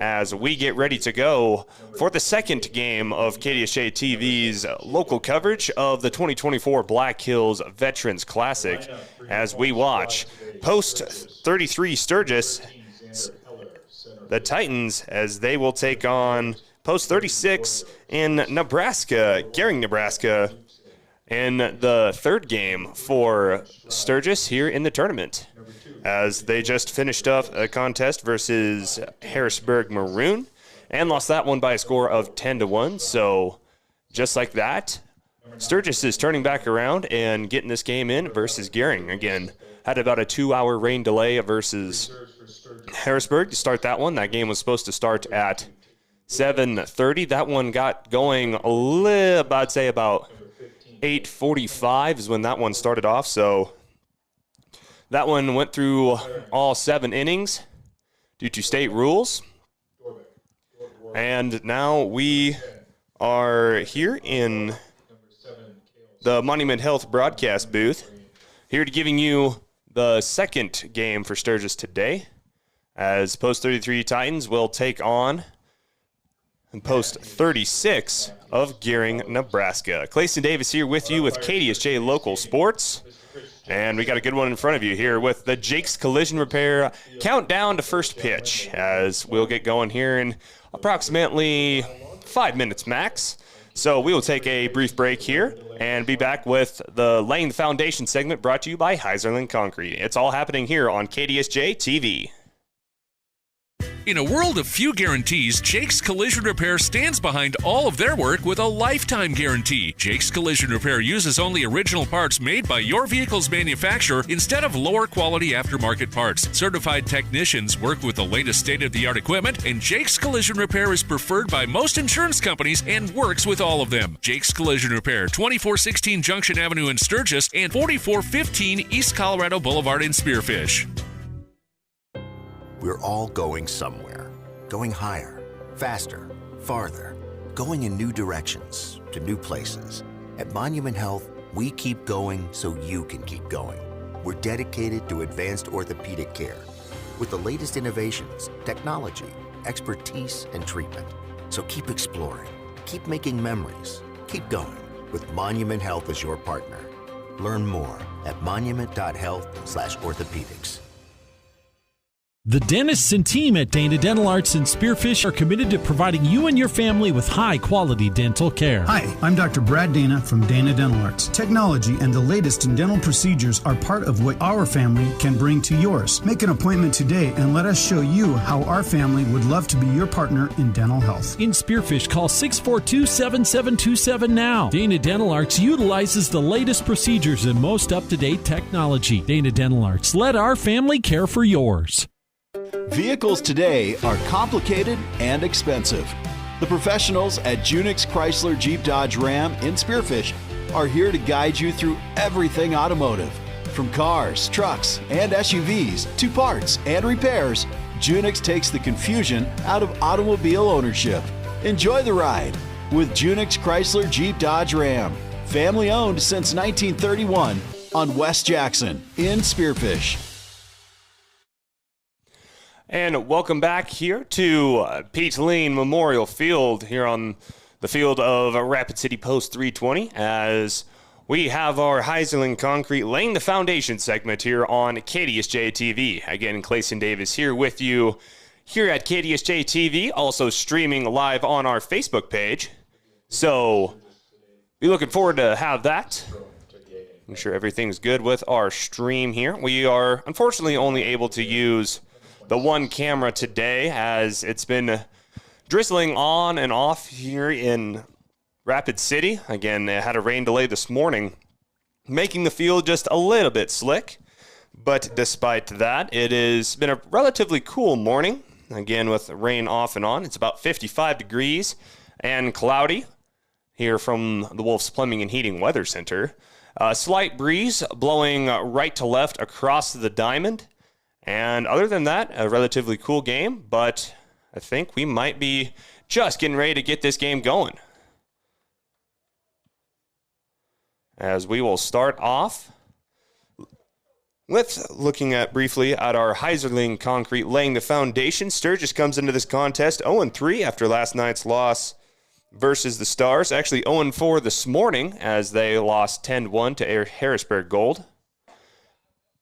as we get ready to go for the second game of KDSJ-TV's local coverage of the 2024 Black Hills Veterans Classic, as we watch Post 33 Sturgis, the Titans, as they will take on Post 36 in Nebraska, Gering, Nebraska, in the third game for Sturgis here in the tournament, as they just finished up a contest versus Harrisburg Maroon and lost that one by a score of 10-1. So just like that, Sturgis is turning back around and getting this game in versus Gering. Again, had about a 2-hour rain delay versus Harrisburg to start that one. That game was supposed to start at 7:30. That one got going I'd say about 8:45 is when that one started off. So that one went through all 7 innings due to state rules. And now we are here in the Monument Health broadcast booth, here to giving you the second game for Sturgis today, as Post 33 Titans will take on Post 36 of Gering, Nebraska. Clayson Davis here with you with KDSJ Local Sports. And we got a good one in front of you here with the Jake's Collision Repair countdown to first pitch, as we'll get going here in approximately 5 minutes max. So we will take a brief break here and be back with the Laying the Foundation segment brought to you by Heiserling Concrete. It's all happening here on KDSJ-TV. In a world of few guarantees, Jake's Collision Repair stands behind all of their work with a lifetime guarantee. Jake's Collision Repair uses only original parts made by your vehicle's manufacturer instead of lower quality aftermarket parts. Certified technicians work with the latest state-of-the-art equipment, and Jake's Collision Repair is preferred by most insurance companies and works with all of them. Jake's Collision Repair, 2416 Junction Avenue in Sturgis and 4415 East Colorado Boulevard in Spearfish. We're all going somewhere. Going higher, faster, farther. Going in new directions, to new places. At Monument Health, we keep going so you can keep going. We're dedicated to advanced orthopedic care with the latest innovations, technology, expertise, and treatment. So keep exploring, keep making memories, keep going with Monument Health as your partner. Learn more at monument.health/orthopedics. The dentists and team at Dana Dental Arts in Spearfish are committed to providing you and your family with high-quality dental care. Hi, I'm Dr. Brad Dana from Dana Dental Arts. Technology and the latest in dental procedures are part of what our family can bring to yours. Make an appointment today and let us show you how our family would love to be your partner in dental health. In Spearfish, call 642-7727 now. Dana Dental Arts utilizes the latest procedures and most up-to-date technology. Dana Dental Arts, let our family care for yours. Vehicles today are complicated and expensive. The professionals at Junix Chrysler Jeep Dodge Ram in Spearfish are here to guide you through everything automotive. From cars, trucks, and SUVs to parts and repairs, Junix takes the confusion out of automobile ownership. Enjoy the ride with Junix Chrysler Jeep Dodge Ram. Family owned since 1931 on West Jackson in Spearfish. And welcome back here to Pete Lean Memorial Field here on the field of Rapid City Post 320, as we have our Heiserling Concrete Laying the Foundation segment here on KDSJ-TV. Again, Clayson Davis here with you here at KDSJ-TV, also streaming live on our Facebook page. So be looking forward to have that. I'm sure everything's good with our stream here. We are unfortunately only able to use the one camera today, as it's been drizzling on and off here in Rapid City. Again, it had a rain delay this morning, making the field just a little bit slick. But despite that, it has been a relatively cool morning. Again, with rain off and on. It's about 55 degrees and cloudy here from the Wolf's Plumbing and Heating Weather Center. A slight breeze blowing right to left across the diamond. And other than that, a relatively cool game, but I think we might be just getting ready to get this game going, as we will start off With looking at briefly at our Heiserling Concrete laying the foundation, Sturgis comes into this contest 0-3 after last night's loss versus the Stars. Actually 0-4 this morning as they lost 10-1 to Harrisburg Gold.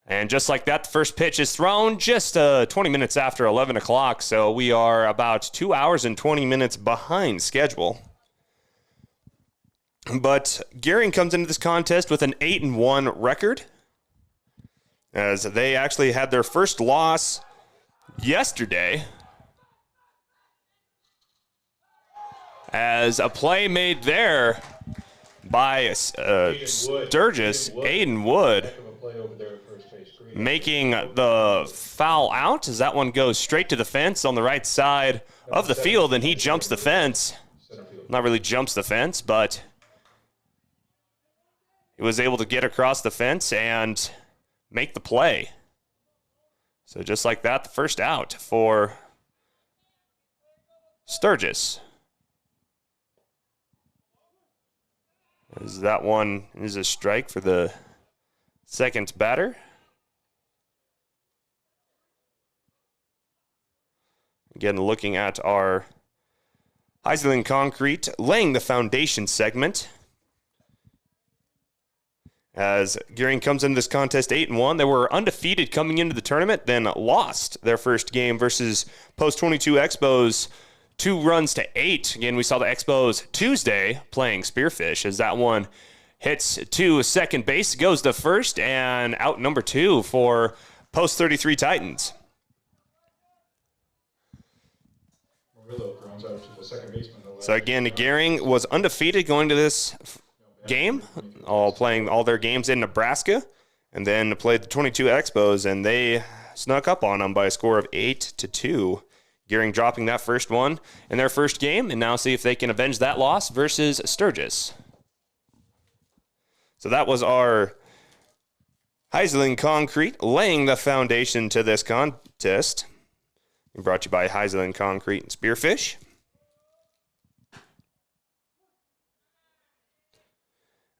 And just like that, the first pitch is thrown just 20 minutes after 11 o'clock, so we are about 2 hours and 20 minutes behind schedule. But Gering comes into this contest with an 8-1 record, as they actually had their first loss yesterday, as a play made there by Sturgis, Aiden Wood, making the foul out as that one goes straight to the fence on the right side of the field, and he jumps the fence. Not really jumps the fence, but he was able to get across the fence and make the play. So just like that, the first out for Sturgis. As that one is a strike for the second batter. Again, looking at our Heiserling Concrete laying the foundation segment. As Gering comes into this contest 8-1, they were undefeated coming into the tournament, then lost their first game versus Post 22 Expos 2-8. Again, we saw the Expos Tuesday playing Spearfish as that one hits to second base, goes to first, and out number 2 for Post 33 Titans. So again, Gering was undefeated going to this game, playing all their games in Nebraska, and then played the 22 Expos, and they snuck up on them by a score of 8-2. Gering dropping that first one in their first game, and now see if they can avenge that loss versus Sturgis. So that was our Heiserling Concrete laying the foundation to this contest. Brought to you by Heiserling Concrete and Spearfish.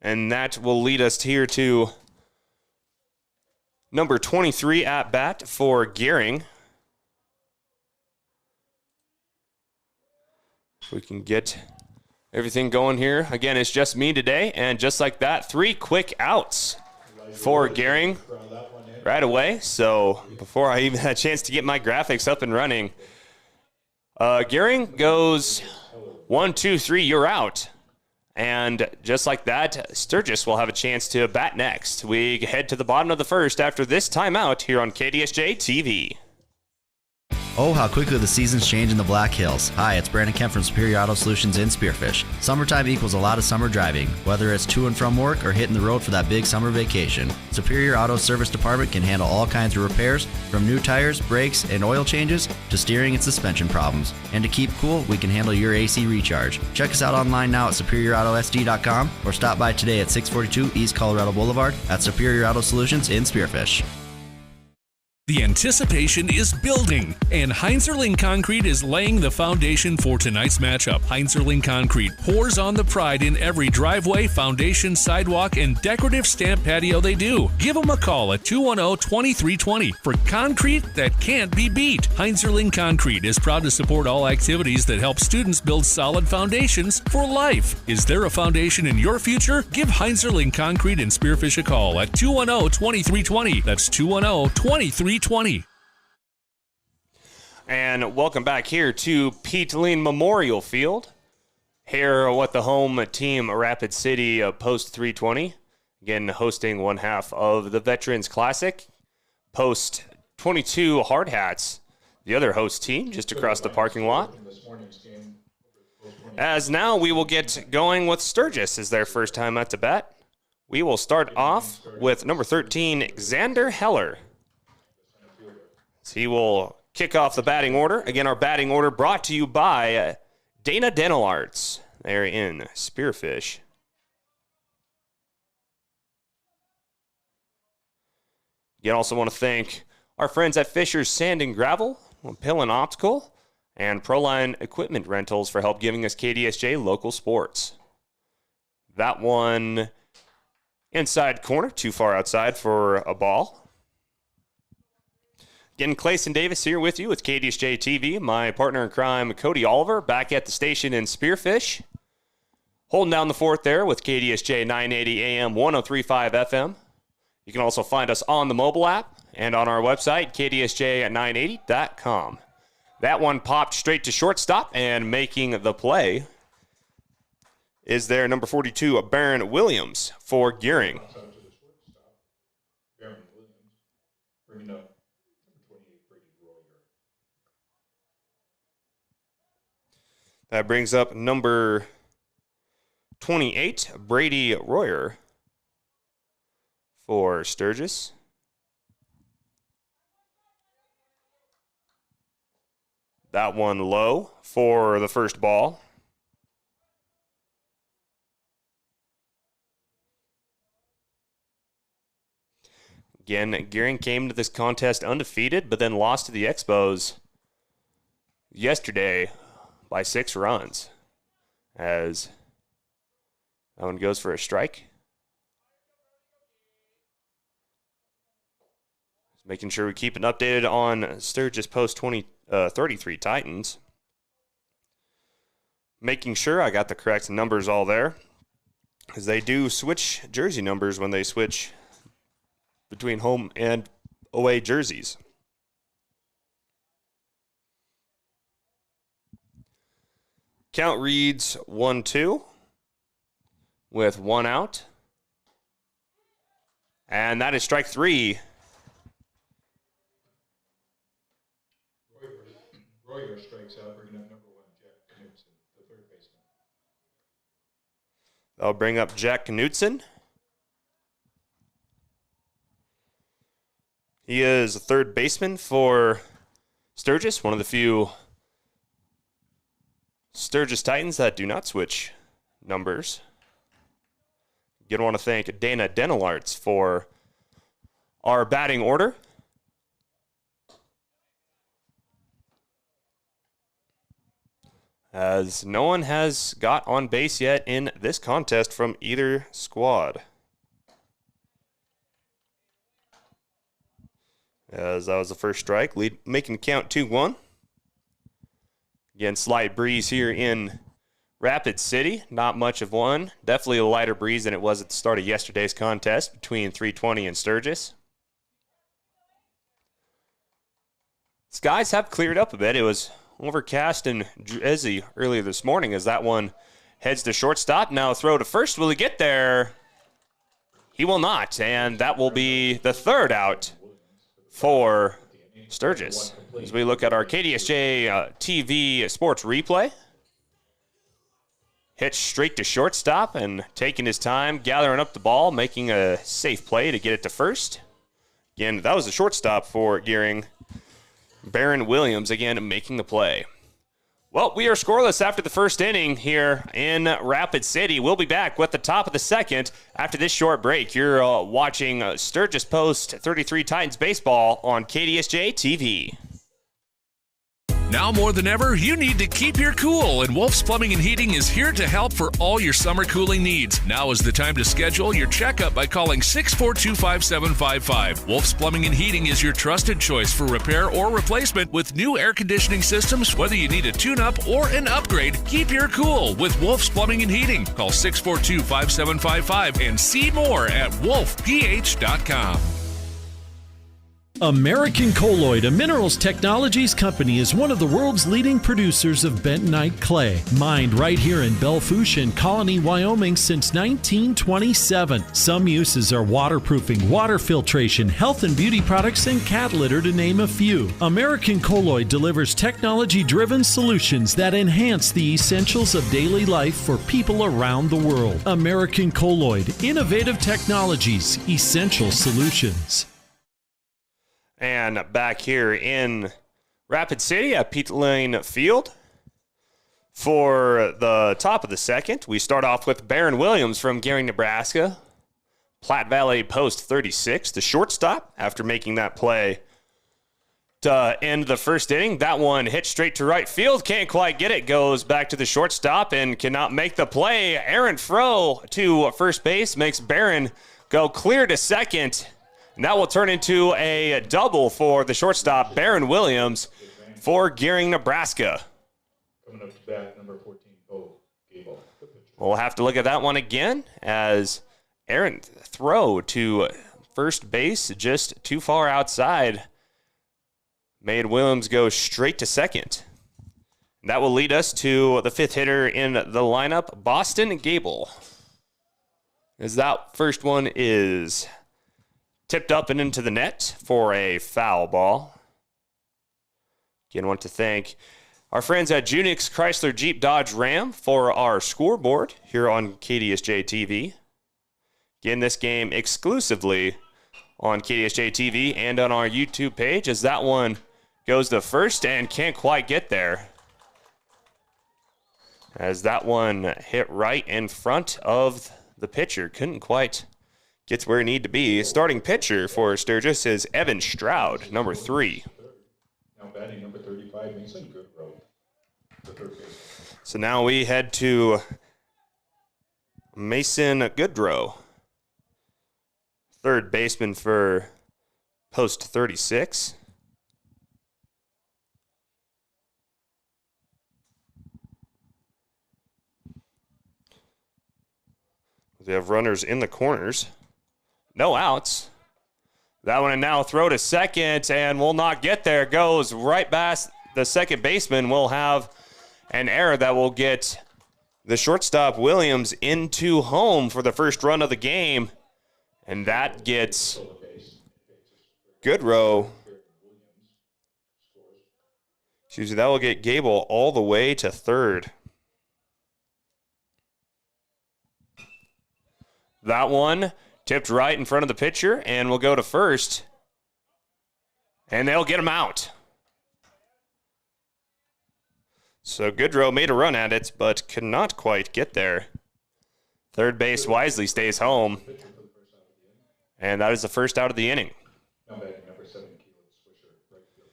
And that will lead us here to number 23 at bat for Gering. We can get everything going here. Again, it's just me today, and just like that, 3 quick outs for Gering right away. So before I even had a chance to get my graphics up and running, Gering goes 1, 2, 3, you're out. And just like that, Sturgis will have a chance to bat next. We head to the bottom of the first after this timeout here on KDSJ-TV. Oh, how quickly the seasons change in the Black Hills. Hi, it's Brandon Kemp from Superior Auto Solutions in Spearfish. Summertime equals a lot of summer driving, whether it's to and from work or hitting the road for that big summer vacation. Superior Auto Service Department can handle all kinds of repairs, from new tires, brakes, and oil changes to steering and suspension problems. And to keep cool, we can handle your AC recharge. Check us out online now at superiorAutoSD.com or stop by today at 642 East Colorado Boulevard at Superior Auto Solutions in Spearfish. The anticipation is building, and Heiserling Concrete is laying the foundation for tonight's matchup. Heiserling Concrete pours on the pride in every driveway, foundation, sidewalk, and decorative stamp patio they do. Give them a call at 210-2320 for concrete that can't be beat. Heiserling Concrete is proud to support all activities that help students build solid foundations for life. Is there a foundation in your future? Give Heiserling Concrete and Spearfish a call at 210-2320. That's 210-2320. And welcome back here to Pete Lean Memorial Field. Here with the home team, Rapid City Post 320. Again, hosting one half of the Veterans Classic. Post 22 Hard Hats, the other host team, just across the parking lot. As now we will get going with Sturgis as their first time at the bat. We will start off with number 13, Xander Heller. So he will kick off the batting order. Again, our batting order brought to you by Dana Dental Arts. They're in Spearfish. Again, also want to thank our friends at Fisher's Sand and Gravel, Pillin Optical, and Proline Equipment Rentals for help giving us KDSJ local sports. That one inside corner, too far outside for a ball. Again, Clayson Davis here with you with KDSJ-TV. My partner in crime, Cody Oliver, back at the station in Spearfish. Holding down the fort there with KDSJ 980 AM, 103.5 FM. You can also find us on the mobile app and on our website, kdsj980.com. That one popped straight to shortstop, and making the play is their number 42, Baron Williams for Gering. That brings up number 28, Brady Royer for Sturgis. That one low for the first ball. Again, Gering came to this contest undefeated, but then lost to the Expos yesterday by 6 runs, as that one goes for a strike. Just making sure we keep it updated on Sturgis Post 33 Titans. Making sure I got the correct numbers all there, because they do switch jersey numbers when they switch between home and away jerseys. Count reads 1-2 with 1 out. And that is strike 3. Royer strikes out, bringing up number 1, Jack Knudsen, the third baseman. I'll bring up Jack Knudsen. He is a third baseman for Sturgis, one of the few Sturgis Titans that do not switch numbers. Again, want to thank Dana Dental Arts for our batting order. As no one has got on base yet in this contest from either squad. As that was the first strike, making the count 2-1. Again, slight breeze here in Rapid City. Not much of one. Definitely a lighter breeze than it was at the start of yesterday's contest between 320 and Sturgis. Skies have cleared up a bit. It was overcast and drizzly earlier this morning as that one heads to shortstop. Now throw to first. Will he get there? He will not, and that will be the third out for Sturgis. As we look at our KDSJ-TV sports replay. Hit straight to shortstop and taking his time, gathering up the ball, making a safe play to get it to first. Again, that was a shortstop for Gering. Baron Williams, again, making the play. Well, we are scoreless after the first inning here in Rapid City. We'll be back with the top of the second after this short break. You're watching Sturgis Post 33 Titans baseball on KDSJ-TV. Now more than ever, you need to keep your cool, and Wolf's Plumbing and Heating is here to help for all your summer cooling needs. Now is the time to schedule your checkup by calling 642-5755. Wolf's Plumbing and Heating is your trusted choice for repair or replacement with new air conditioning systems. Whether you need a tune-up or an upgrade, keep your cool with Wolf's Plumbing and Heating. Call 642-5755 and see more at wolfph.com. American Colloid, a minerals technologies company, is one of the world's leading producers of bentonite clay, mined right here in Belfouche and Colony, Wyoming since 1927. Some uses are waterproofing, water filtration, health and beauty products, and cat litter, to name a few. American Colloid delivers technology-driven solutions that enhance the essentials of daily life for people around the world. American Colloid, innovative technologies, essential solutions. And back here in Rapid City at Pete Lane Field for the top of the second, we start off with Baron Williams from Gering, Nebraska. Platte Valley Post 36, the shortstop, after making that play to end the first inning. That one hit straight to right field. Can't quite get it. Goes back to the shortstop and cannot make the play. Aaron Froh to first base makes Baron go clear to second. And that will turn into a double for the shortstop, Baron Williams, for Gering, Nebraska. Coming up to bat, number 14, Bo Gable. We'll have to look at that one again as errant throw to first base, just too far outside, made Williams go straight to second. That will lead us to the fifth hitter in the lineup, Boston Gable. As that first one is tipped up and into the net for a foul ball. Again, want to thank our friends at Junix Chrysler Jeep Dodge Ram for our scoreboard here on KDSJ-TV. Again, this game exclusively on KDSJ-TV and on our YouTube page, as that one goes to first and can't quite get there, as that one hit right in front of the pitcher. Couldn't quite get to where he needed to be. Starting pitcher for Sturgis is Evan Stroud, number 3. Now batting number 35, Mason Goodrow, the third baseman. So now we head to Mason Goodrow, third baseman for post 36. We have runners in the corners. No outs. That one and now throw to second and will not get there. Goes right past the second baseman. Will have an error that will get the shortstop Williams into home for the first run of the game. And that gets Goodrow. Excuse me, that will get Gable all the way to third. That one tipped right in front of the pitcher and will go to first. And they'll get him out. So Goodrow made a run at it, but could not quite get there. Third base wisely stays home. And that is the first out of the inning. Now batting number 7, Caleb Swisher, right field.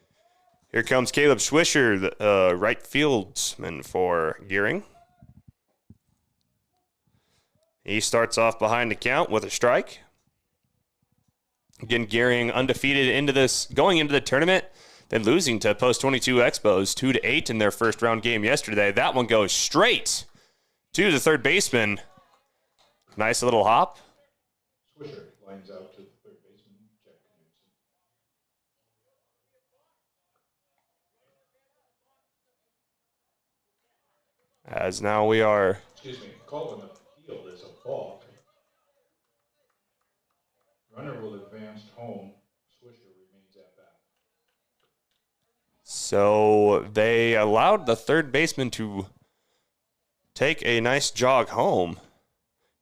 Here comes Caleb Swisher, the right fieldsman for Gering. He starts off behind the count with a strike. Again, Gering undefeated going into the tournament, then losing to Post 22 Expos 2-8 in their first round game yesterday. That one goes straight to the third baseman. Nice little hop. Swisher lines out to the third baseman, Jack Knudsen. As now we are... Excuse me, call on the field is a balk. Runner will advance home. Swisher remains at bat. So they allowed the third baseman to take a nice jog home,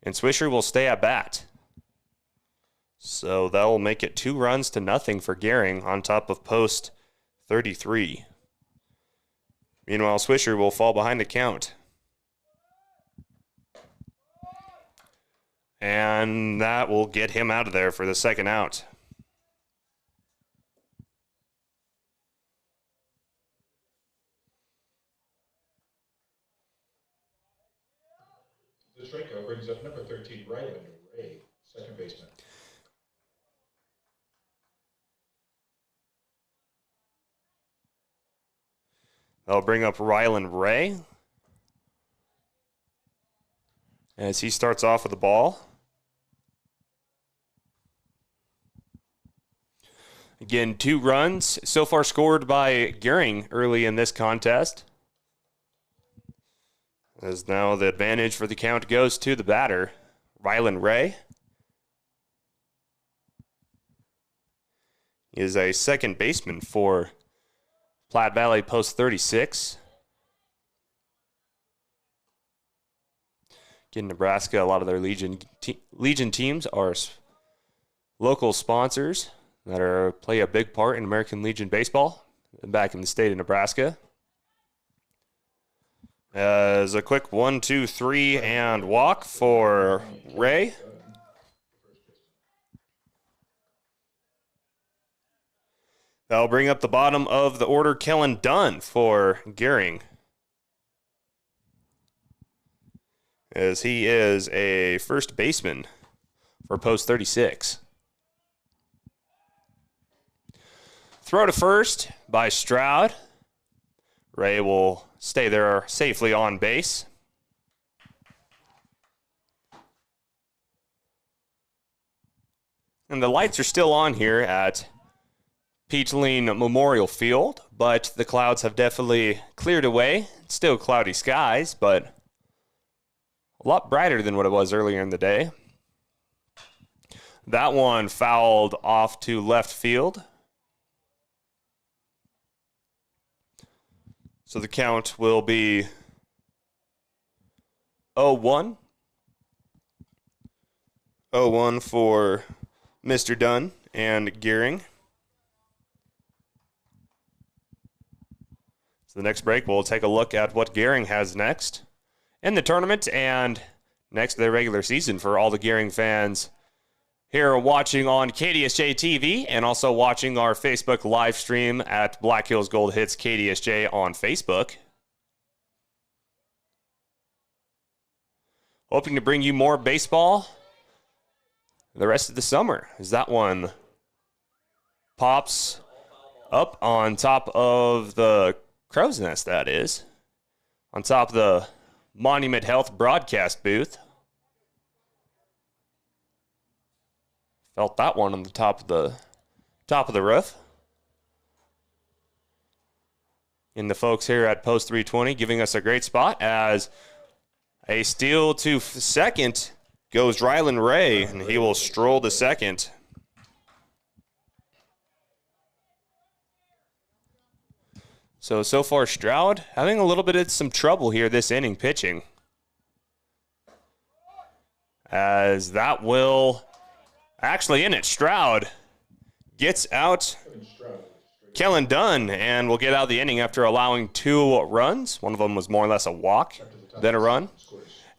and Swisher will stay at bat. So that will make it 2-0 for Gering on top of post 33. Meanwhile, Swisher will fall behind the count. And that will get him out of there for the second out. The strikeout brings up number 13, Ryland Ray, second baseman. They'll bring up Ryland Ray as he starts off with the ball. Again, 2 runs so far scored by Gering early in this contest. As now the advantage for the count goes to the batter, Ryland Ray. He is a second baseman for Platte Valley Post 36. Again, Nebraska, a lot of their Legion teams are local sponsors that play a big part in American Legion baseball back in the state of Nebraska. As a quick 1, 2, 3 and walk for Ray. That'll bring up the bottom of the order, Kellen Dunn for Gering, as he is a first baseman for Post 36. Throw to first by Stroud. Ray will stay there safely on base. And the lights are still on here at Peachling Memorial Field, but the clouds have definitely cleared away. It's still cloudy skies, but a lot brighter than what it was earlier in the day. That one fouled off to left field. So the count will be 0-1. 0-1 for Mr. Dunn and Gering. So the next break, we'll take a look at what Gering has next in the tournament and next to their regular season for all the Gering fans here watching on KDSJ-TV and also watching our Facebook live stream at Black Hills Gold Hits KDSJ on Facebook. Hoping to bring you more baseball the rest of the summer as that one pops up on top of the crow's nest, that is, on top of the Monument Health broadcast booth. Felt that one on the top of the roof. And the folks here at Post 320 giving us a great spot as a steal to second goes Rylan Ray, and he will stroll to second. So far Stroud having a little bit of some trouble here this inning pitching. As that will actually in it. Stroud gets out Kellen Dunn and will get out of the inning after allowing 2 runs. One of them was more or less a walk than a run.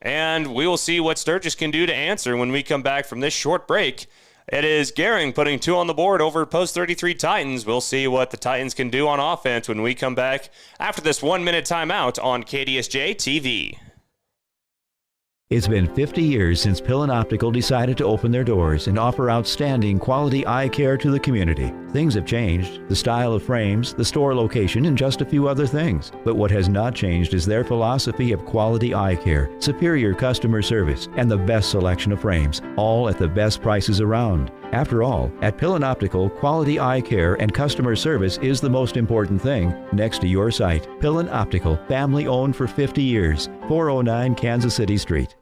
And we will see what Sturgis can do to answer when we come back from this short break. It is Gering putting 2 on the board over Post 33 Titans. We'll see what the Titans can do on offense when we come back after this 1-minute timeout on KDSJ-TV. It's been 50 years since Pillin Optical decided to open their doors and offer outstanding quality eye care to the community. Things have changed, the style of frames, the store location, and just a few other things. But what has not changed is their philosophy of quality eye care, superior customer service, and the best selection of frames, all at the best prices around. After all, at Pillin Optical, quality eye care and customer service is the most important thing next to your sight. Pillin Optical, family owned for 50 years, 409 Kansas City Street.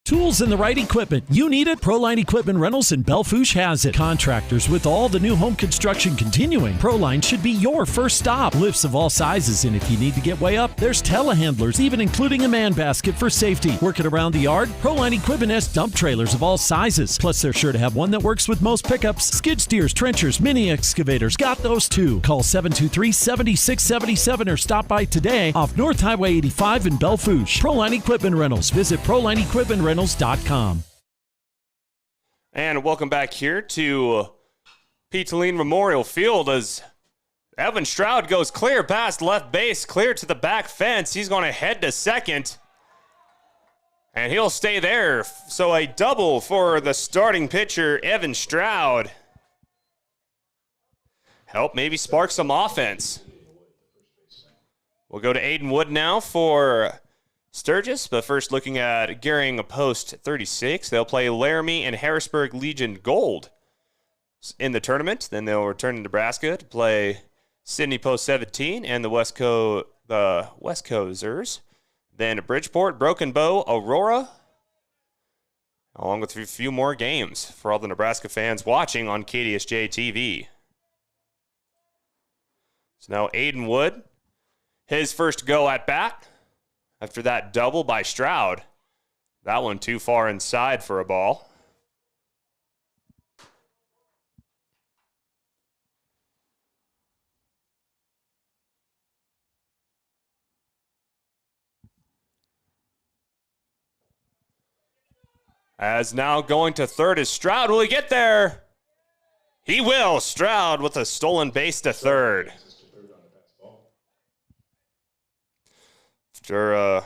Tools and the right equipment. You need it? Proline Equipment Rentals in Belfouche has it. Contractors with all the new home construction continuing. Proline should be your first stop. Lifts of all sizes, and if you need to get way up, there's telehandlers, even including a man basket for safety. Working around the yard? Proline Equipment has dump trailers of all sizes. Plus, they're sure to have one that works with most pickups. Skid steers, trenchers, mini excavators, got those too. Call 723-7677 or stop by today off North Highway 85 in Belfouche. Proline Equipment Rentals. Visit ProlineEquipmentRentals.com. And welcome back here to Peachling Memorial Field as Evan Stroud goes clear past left base, clear to the back fence. He's going to head to second, and he'll stay there. So a double for the starting pitcher, Evan Stroud. Help maybe spark some offense. We'll go to Aiden Wood now for Sturgis, but first looking at Gering Post 36. They'll play Laramie and Harrisburg Legion Gold in the tournament. Then they'll return to Nebraska to play Sydney Post 17 and the West Coasters. Then Bridgeport, Broken Bow, Aurora, along with a few more games for all the Nebraska fans watching on KDSJ-TV. So now Aiden Wood, his first go at bat. After that double by Stroud. That one too far inside for a ball. As now going to third is Stroud. Will he get there? He will. Stroud with a stolen base to third. After a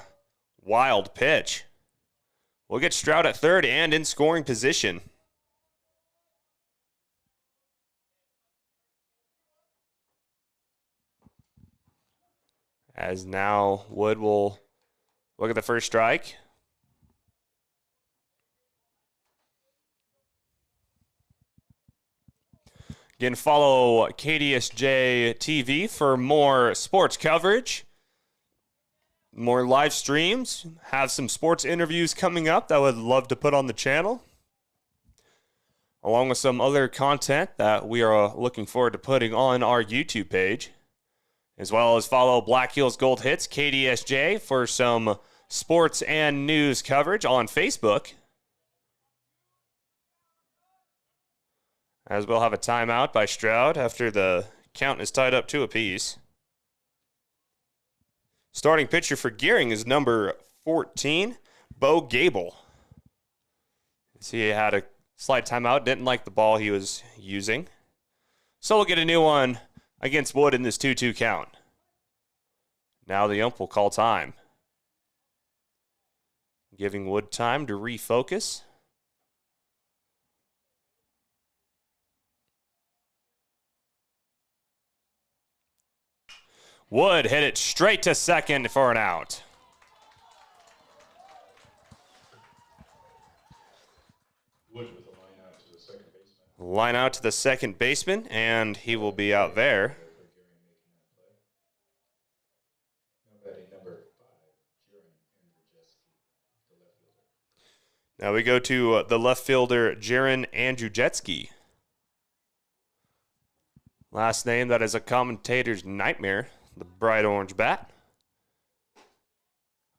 wild pitch. We'll get Stroud at third and in scoring position. As now Wood will look at the first strike. Again, follow KDSJ-TV for more sports coverage, more live streams, have some sports interviews coming up that I would love to put on the channel, along with some other content that we are looking forward to putting on our YouTube page, as well as follow Black Hills Gold Hits, KDSJ, for some sports and news coverage on Facebook. As we'll have a timeout by Stroud after the count is tied up 2 apiece. Starting pitcher for Gering is number 14, Bo Gable. He had a slight timeout, didn't like the ball he was using. So we'll get a new one against Wood in this 2-2 count. Now the ump will call time, giving Wood time to refocus. Wood hit it straight to second for an out. Wood with a line out to the second baseman. Line out to the second baseman, and he will be out there. Now batting number 5, Gering, the left fielder. Now we go to the left fielder, Jaron Andrzejewski. Last name that is a commentator's nightmare, the bright orange bat.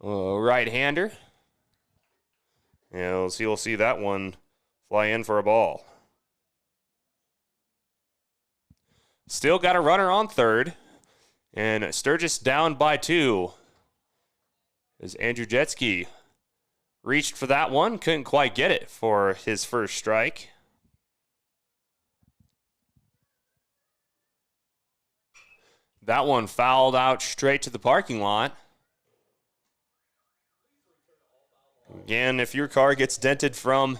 Right-hander. And we'll see that one fly in for a ball. Still got a runner on third. And Sturgis down by 2. As Andrzejewski reached for that one, couldn't quite get it for his first strike. That one fouled out straight to the parking lot. Again, if your car gets dented from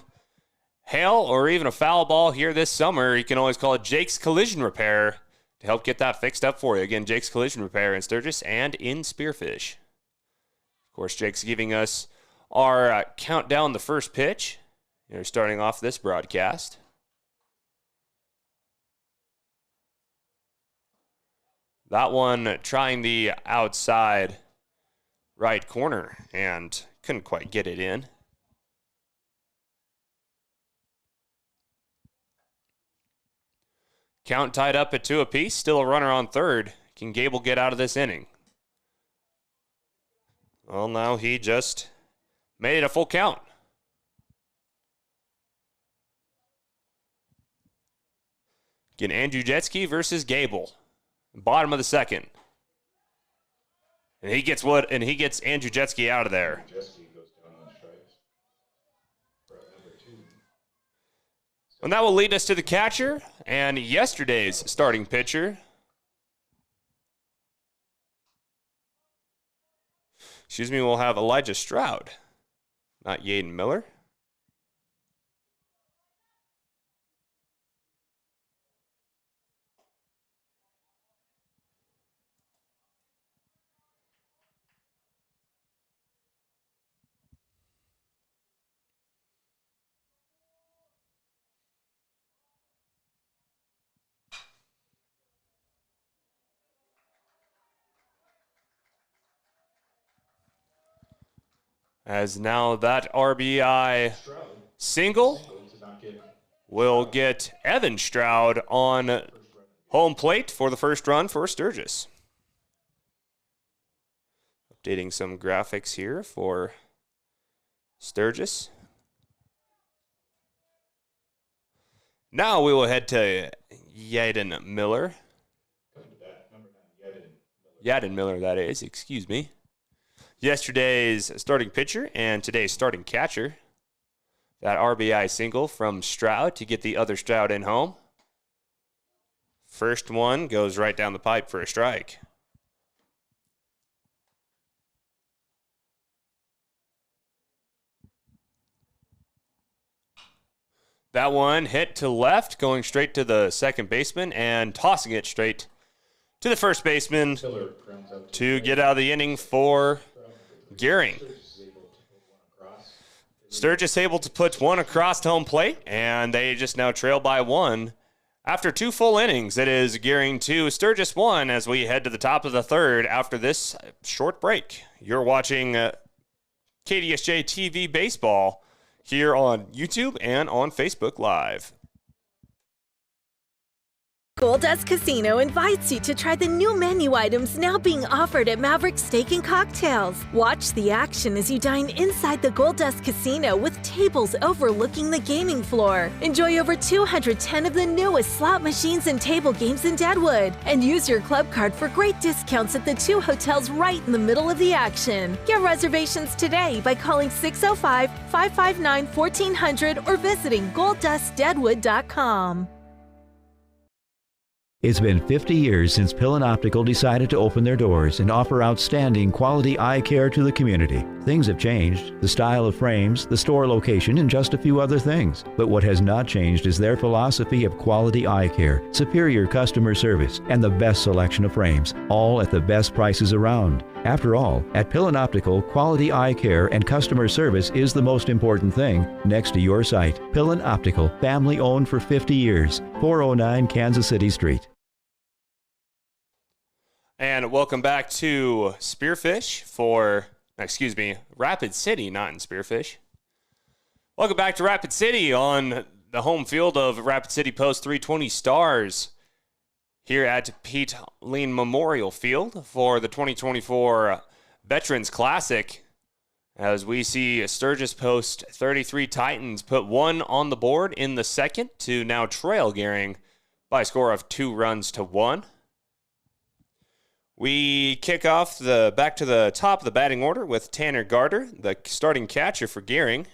hail or even a foul ball here this summer, you can always call it Jake's Collision Repair to help get that fixed up for you. Again, Jake's Collision Repair in Sturgis and in Spearfish. Of course, Jake's giving us our countdown the first pitch. You're starting off this broadcast. That one trying the outside right corner and couldn't quite get it in. Count tied up at 2 apiece. Still a runner on third. Can Gable get out of this inning? Well, now he just made it a full count. Again, Andrzejewski versus Gable. Bottom of the second. And he gets Andrzejewski out of there. Andrzejewski goes down on strikes. For number 2. And that will lead us to the catcher and yesterday's starting pitcher. We'll have Elijah Stroud, not Yaden Miller. As now that RBI single will get Evan Stroud on home plate for the first run for Sturgis. Updating some graphics here for Sturgis. Now we will head to Yaden Miller. Yaden Miller, that is, excuse me. Yesterday's starting pitcher and today's starting catcher. That RBI single from Stroud to get the other Stroud in home. First one goes right down the pipe for a strike. That one hit to left, going straight to the second baseman and tossing it straight to the first baseman to get out of the inning for Gering. Sturgis able to put one across to home plate, and they just now trail by one. After 2 full innings, it is Gering 2, Sturgis 1 as we head to the top of the third after this short break. You're watching KDSJ-TV Baseball here on YouTube and on Facebook Live. Goldust Casino invites you to try the new menu items now being offered at Maverick Steak and Cocktails. Watch the action as you dine inside the Goldust Casino with tables overlooking the gaming floor. Enjoy over 210 of the newest slot machines and table games in Deadwood. And use your club card for great discounts at the 2 hotels right in the middle of the action. Get reservations today by calling 605-559-1400 or visiting goldustdeadwood.com. It's been 50 years since Pillin Optical decided to open their doors and offer outstanding quality eye care to the community. Things have changed, the style of frames, the store location, and just a few other things. But what has not changed is their philosophy of quality eye care, superior customer service, and the best selection of frames, all at the best prices around. After all, at Pillin Optical, quality eye care and customer service is the most important thing next to your sight. Pillin Optical, family owned for 50 years, 409 Kansas City Street. And welcome back to Spearfish Rapid City, not in Spearfish. Welcome back to Rapid City on the home field of Rapid City Post 320 Stars here at Pete Lean Memorial Field for the 2024 Veterans Classic. As we see Sturgis Post 33 Titans put one on the board in the second to now trail Gering by a score of 2-1. We kick off back to the top of the batting order with Tanner Gardner, the starting catcher for Gering.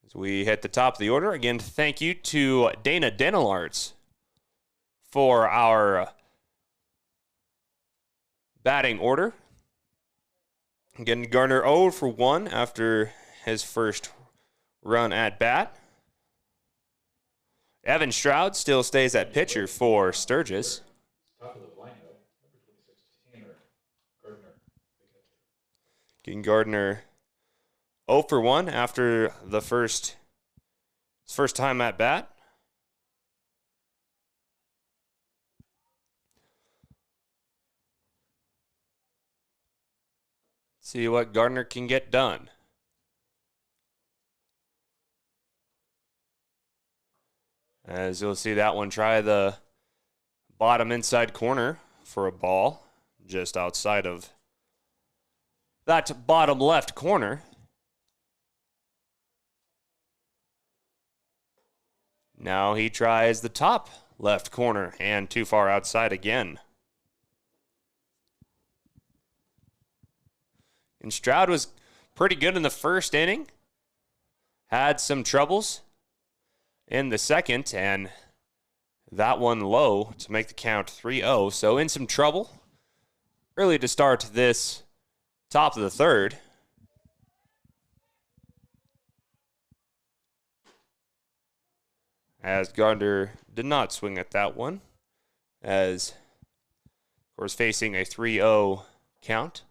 As we hit the top of the order, again, thank you to Dana Dental Arts for our batting order. Again, Gardner 0 for 1 after his first run at bat. Evan Stroud still stays at pitcher for Sturgis. Getting Gardner 0 for 1 after his first time at bat. See what Gardner can get done. As you'll see that one try the bottom inside corner for a ball just outside of that bottom left corner. Now he tries the top left corner and too far outside again. And Stroud was pretty good in the first inning. Had some troubles in the second, and that one low to make the count 3-0. So in some trouble early to start this top of the third. As Gardner did not swing at that one, as of course facing a 3-0 count.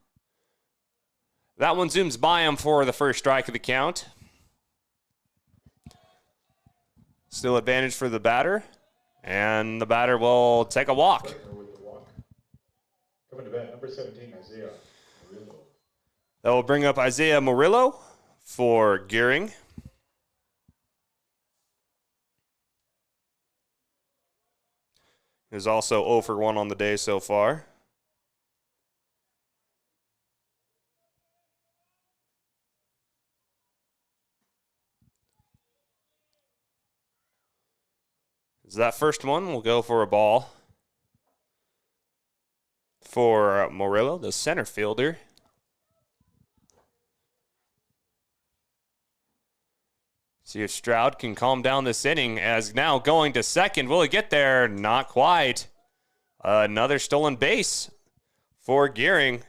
That one zooms by him for the first strike of the count. Still advantage for the batter, and the batter will take a walk. Coming to bat, number 17, Isaiah Murillo. That will bring up Isaiah Murillo for Gering. Is also 0 for 1 on the day so far. So that first one will go for a ball for Murillo, the center fielder. See if Stroud can calm down this inning, as now going to second. Will he get there? Not quite. Another stolen base for Gering,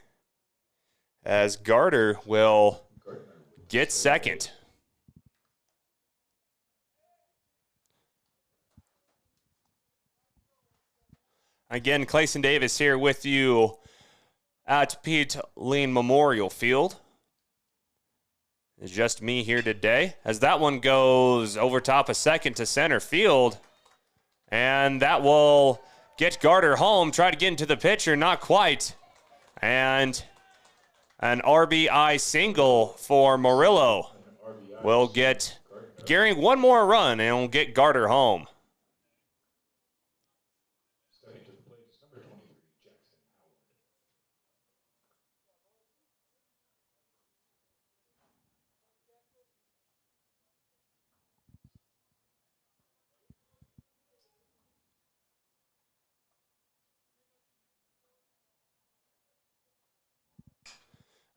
as Gardner will get second. Again, Clayson Davis here with you at Pete Lean Memorial Field. It's just me here today as that one goes over top of second to center field. And that will get Garter home, try to get into the pitcher, not quite. And an RBI single for Murillo will get Gering one more run and will get Garter home.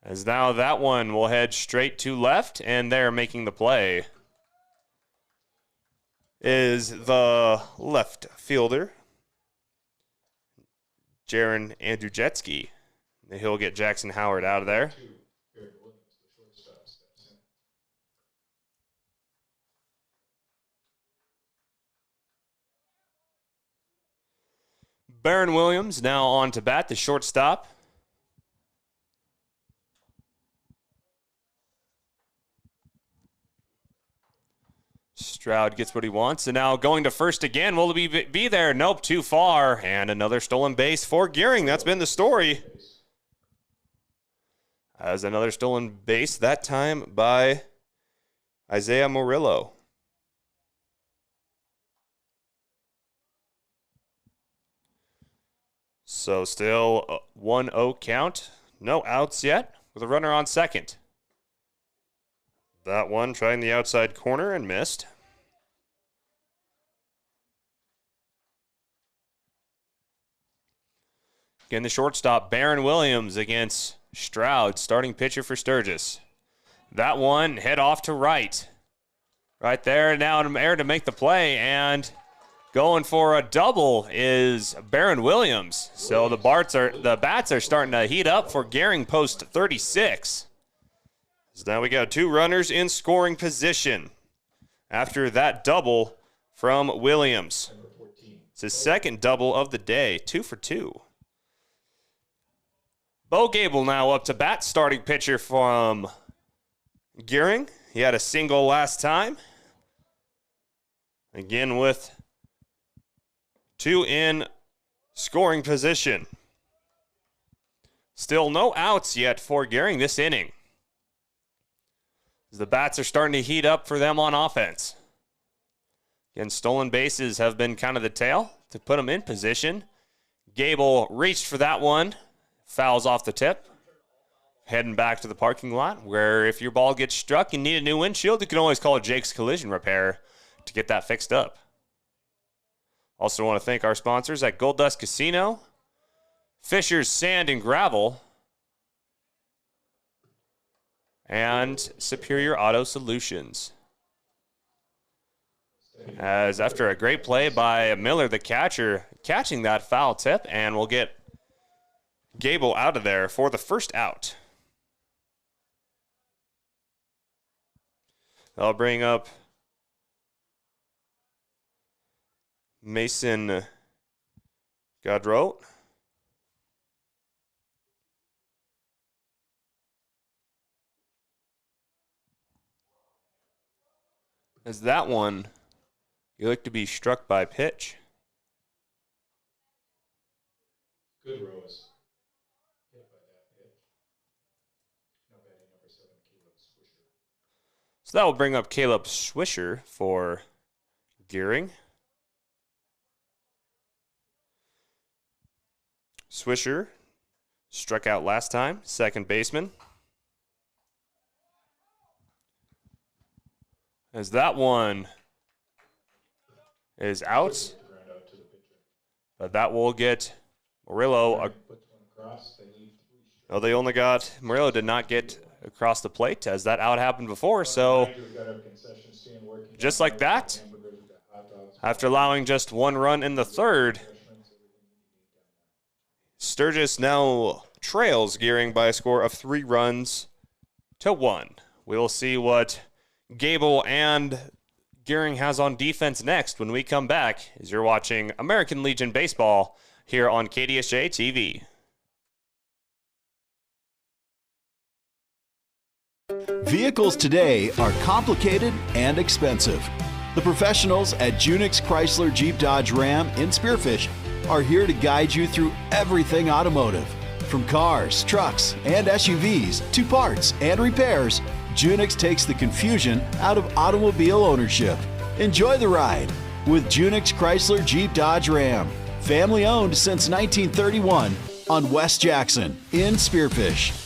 As now that one will head straight to left, and there making the play is the left fielder, Jaron Andrzejewski. He'll get Jackson Howard out of there. Baron Williams now on to bat, the shortstop. Stroud gets what he wants, and now going to first again. Will he be there? Nope, too far. And another stolen base for Gering. That's been the story. As another stolen base, that time by Isaiah Murillo. So still 1-0 count. No outs yet with a runner on second. That one trying the outside corner and missed. Again, the shortstop, Baron Williams against Stroud, starting pitcher for Sturgis. That one head off to right. Right there, now in air to make the play, and going for a double is Baron Williams. So the bats are starting to heat up for Gering post 36. So now we got two runners in scoring position after that double from Williams. It's his second double of the day, 2 for 2. Bo Gable now up to bat, starting pitcher from Gering. He had a single last time. Again with two in scoring position. Still no outs yet for Gering this inning. The bats are starting to heat up for them on offense. Again, stolen bases have been kind of the tail to put them in position. Gable reached for that one. Fouls off the tip. Heading back to the parking lot where if your ball gets struck and need a new windshield, you can always call Jake's Collision Repair to get that fixed up. Also want to thank our sponsors at Gold Dust Casino, Fisher's Sand and Gravel, and Superior Auto Solutions. As after a great play by Miller, the catcher, catching that foul tip, and we'll get Gable out of there for the first out. I'll bring up Mason Gaudreau. As that one, you look to be struck by pitch. Good Rose. Hit by that pitch. Now batting number 7, Caleb Swisher. So that will bring up Caleb Swisher for Gering. Swisher struck out last time, second baseman. As that one is out, but that will get Murillo. They only got, Murillo did not get across the plate as that out happened before, so just like that, after allowing just one run in the third, Sturgis now trails Gering by a score of 3-1. We'll see what Gable and Gering has on defense next when we come back, as you're watching American Legion Baseball here on KDSJ-TV. Vehicles today are complicated and expensive. The professionals at Junix Chrysler Jeep Dodge Ram in Spearfish are here to guide you through everything automotive. From cars, trucks, and SUVs to parts and repairs, Junix takes the confusion out of automobile ownership. Enjoy the ride with Junix Chrysler Jeep Dodge Ram. Family owned since 1931 on West Jackson in Spearfish.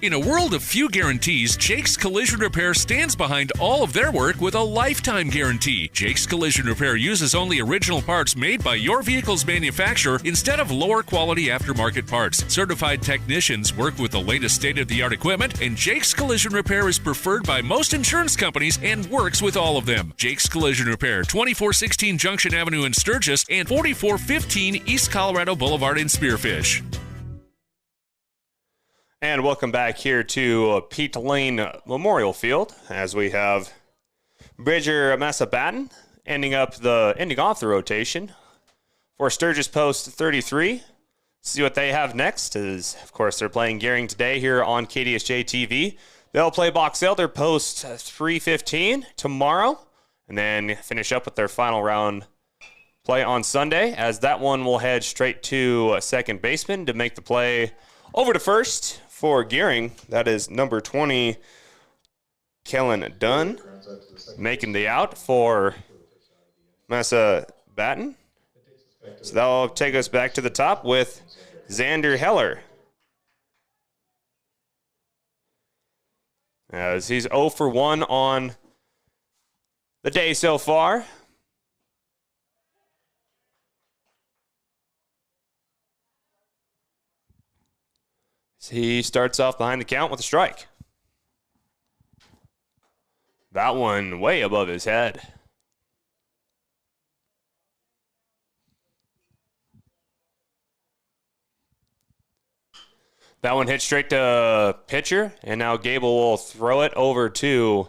In a world of few guarantees, Jake's Collision Repair stands behind all of their work with a lifetime guarantee. Jake's Collision Repair uses only original parts made by your vehicle's manufacturer instead of lower quality aftermarket parts. Certified technicians work with the latest state-of-the-art equipment, and Jake's Collision Repair is preferred by most insurance companies and works with all of them. Jake's Collision Repair, 2416 Junction Avenue in Sturgis and 4415 East Colorado Boulevard in Spearfish. And welcome back here to Pete Lane Memorial Field as we have Bridger Massa-Batten ending off the rotation for Sturgis Post 33. See what they have next is, of course, they're playing Gering today here on KDSJ-TV. They'll play Box Elder Post 315 tomorrow and then finish up with their final round play on Sunday, as that one will head straight to second baseman to make the play over to first. For Gering, that is number 20, Kellen Dunn, making the out for Massa-Batten. So that'll take us back to the top with Xander Heller, as he's 0 for 1 on the day so far. He starts off behind the count with a strike. That one way above his head. That one hit straight to pitcher, and now Gable will throw it over to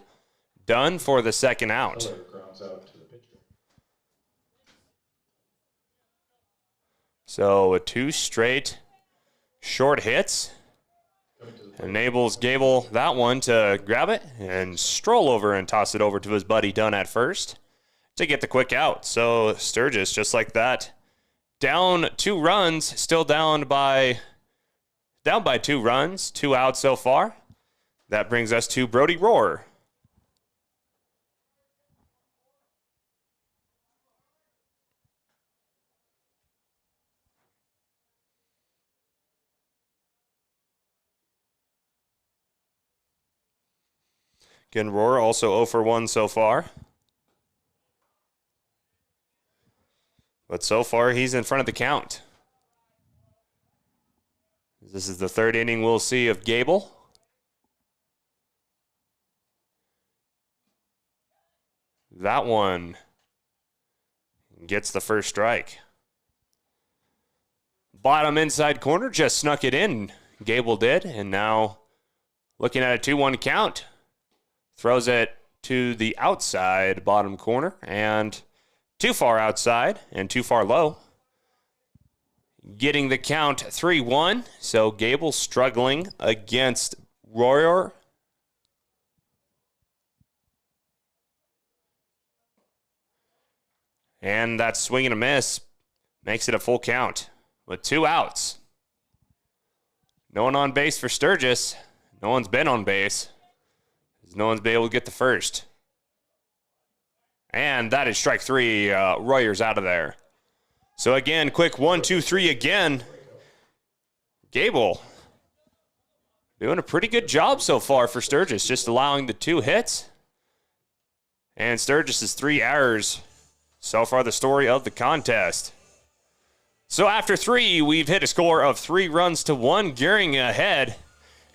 Dunn for the second out. So with 2 straight short hits enables Gable that one to grab it and stroll over and toss it over to his buddy Dunn at first to get the quick out. So Sturgis, just like that, down 2 runs, still down by 2 runs, 2 outs so far. That brings us to Brody Rohr. Again, Rohr also 0 for 1 so far. But so far, he's in front of the count. This is the 3rd inning we'll see of Gable. That one gets the first strike. Bottom inside corner, just snuck it in. Gable did, and now looking at a 2-1 count. Throws it to the outside bottom corner and too far outside and too far low. Getting the count 3-1. So Gable struggling against Royer. And that swing and a miss makes it a full count with 2 outs. No one on base for Sturgis. No one's been on base. No one's been able to get the first. And that is strike 3. Royer's out of there. So again, quick 1, 2, 3 again. Gable doing a pretty good job so far for Sturgis, just allowing the 2 hits. And Sturgis' 3 errors. So far the story of the contest. So after 3, we've hit a score of 3 runs to 1. Gering ahead.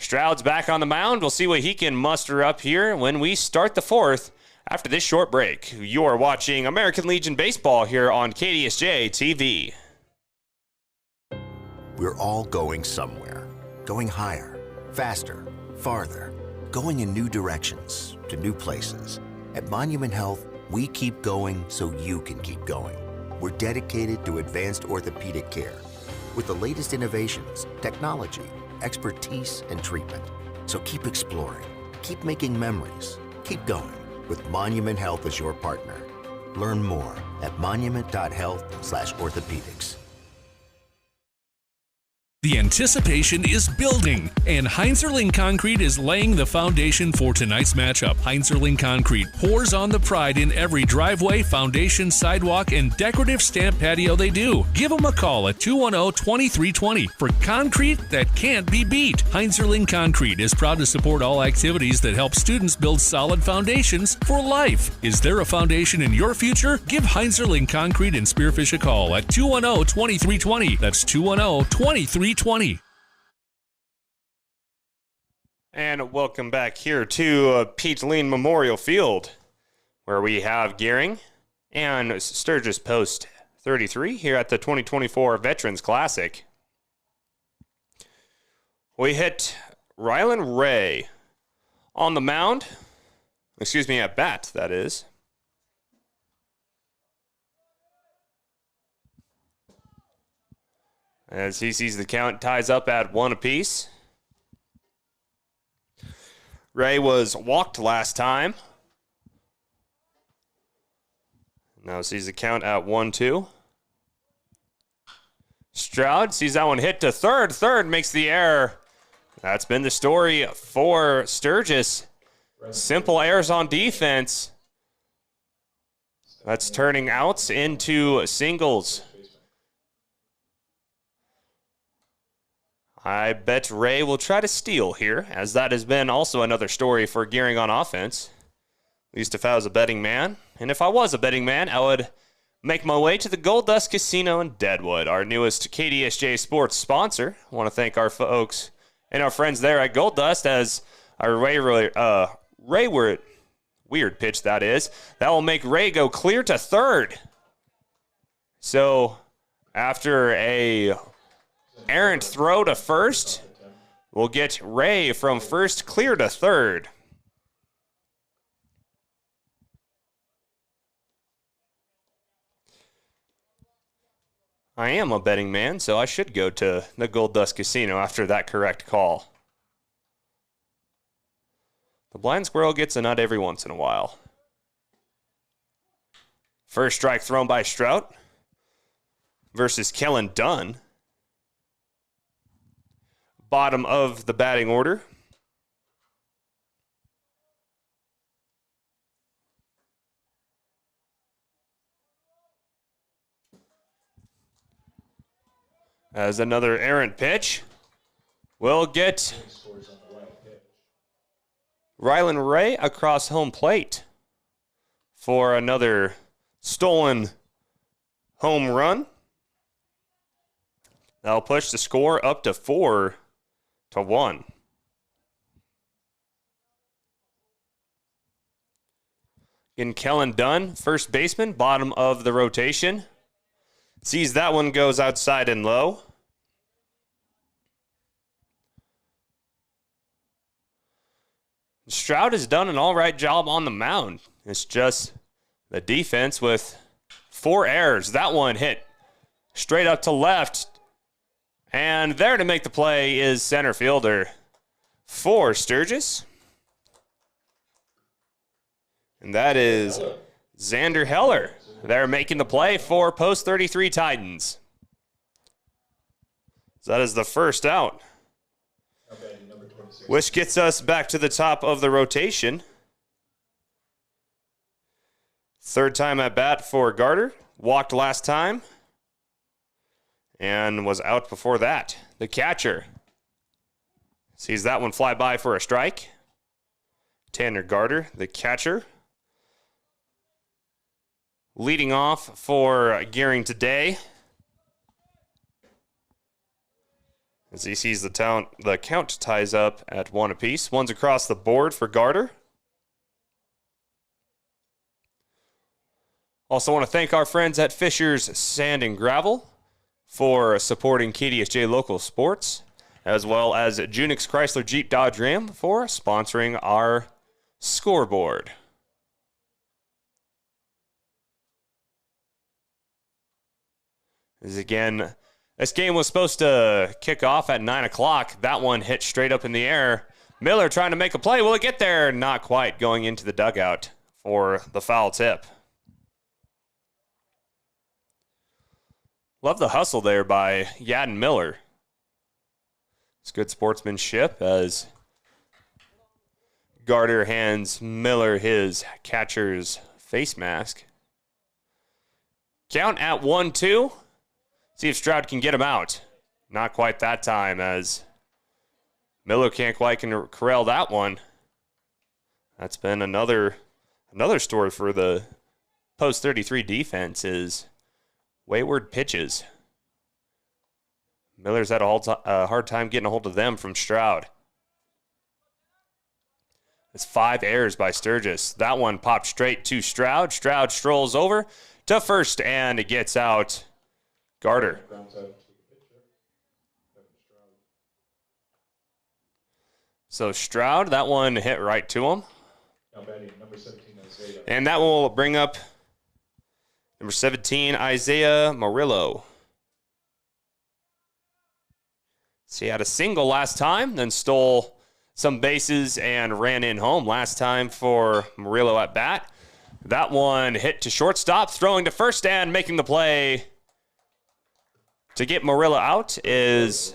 Stroud's back on the mound. We'll see what he can muster up here when we start the 4th after this short break. You are watching American Legion Baseball here on KDSJ-TV. We're all going somewhere. Going higher, faster, farther. Going in new directions, to new places. At Monument Health, we keep going so you can keep going. We're dedicated to advanced orthopedic care with the latest innovations, technology, expertise, and treatment. So keep exploring, keep making memories, keep going with Monument Health as your partner. Learn more at monument.health/orthopedics. The anticipation is building, and Heinzerling Concrete is laying the foundation for tonight's matchup. Heinzerling Concrete pours on the pride in every driveway, foundation, sidewalk, and decorative stamp patio they do. Give them a call at 210-2320 for concrete that can't be beat. Heinzerling Concrete is proud to support all activities that help students build solid foundations for life. Is there a foundation in your future? Give Heinzerling Concrete in Spearfish a call at 210-2320. That's 210-2320. And welcome back here to Pete Lean Memorial Field, where we have Gering and Sturgis Post 33 here at the 2024 Veterans Classic. We hit Rylan Ray on the mound. At bat, that is. As he sees the count, ties up at 1 apiece. Ray was walked last time. Now sees the count at 1-2. Stroud sees that one hit to third. Third makes the error. That's been the story for Sturgis. Simple errors on defense. That's turning outs into singles. I bet Ray will try to steal here, as that has been also another story for Gering on offense. At least if I was a betting man. And if I was a betting man, I would make my way to the Gold Dust Casino in Deadwood, our newest KDSJ sports sponsor. I want to thank our folks and our friends there at Gold Dust, as our weird pitch that is. That will make Ray go clear to third. So after a errant throw to first, we'll get Ray from first clear to third. I am a betting man, so I should go to the Gold Dust Casino after that correct call. The blind squirrel gets a nut every once in a while. First strike thrown by Strout versus Kellen Dunn. Bottom of the batting order. As another errant pitch, we'll get Rylan Ray across home plate for another stolen home run. That'll push the score up to 4-1. In Kellen Dunn, first baseman, bottom of the rotation. Sees that one goes outside and low. Stroud has done an all right job on the mound. It's just the defense with 4 errors. That one hit straight up to left. And there to make the play is center fielder for Sturgis. And that is Xander Heller. They're making the play for Post 33 Titans. So that is the first out, which gets us back to the top of the rotation. Third time at bat for Garter. Walked last time and was out before that. The catcher sees that one fly by for a strike. Tanner Garter, the catcher. Leading off for Gering today, as he sees the count ties up at 1 apiece. One's across the board for Garter. Also want to thank our friends at Fisher's Sand and Gravel for supporting KDSJ local sports, as well as Junix Chrysler Jeep Dodge Ram for sponsoring our scoreboard. This game was supposed to kick off at 9 o'clock. That one hit straight up in the air. Miller trying to make a play. Will it get there? Not quite. Going into the dugout for the foul tip. Love the hustle there by Yadden Miller. It's good sportsmanship as Garter hands Miller his catcher's face mask. Count at 1-2. See if Stroud can get him out. Not quite that time as Miller can't quite corral that one. That's been another story for the post 33 defense is wayward pitches. Miller's had a hard time getting a hold of them from Stroud. It's 5 errors by Sturgis. That one popped straight to Stroud. Stroud strolls over to first and it gets out Garter. So Stroud, that one hit right to him. Now batting number 17, Isaiah. And that will bring up number 17, Isaiah Murillo. So he had a single last time, then stole some bases and ran in home last time for Murillo at bat. That one hit to shortstop, throwing to first and making the play to get Murillo out is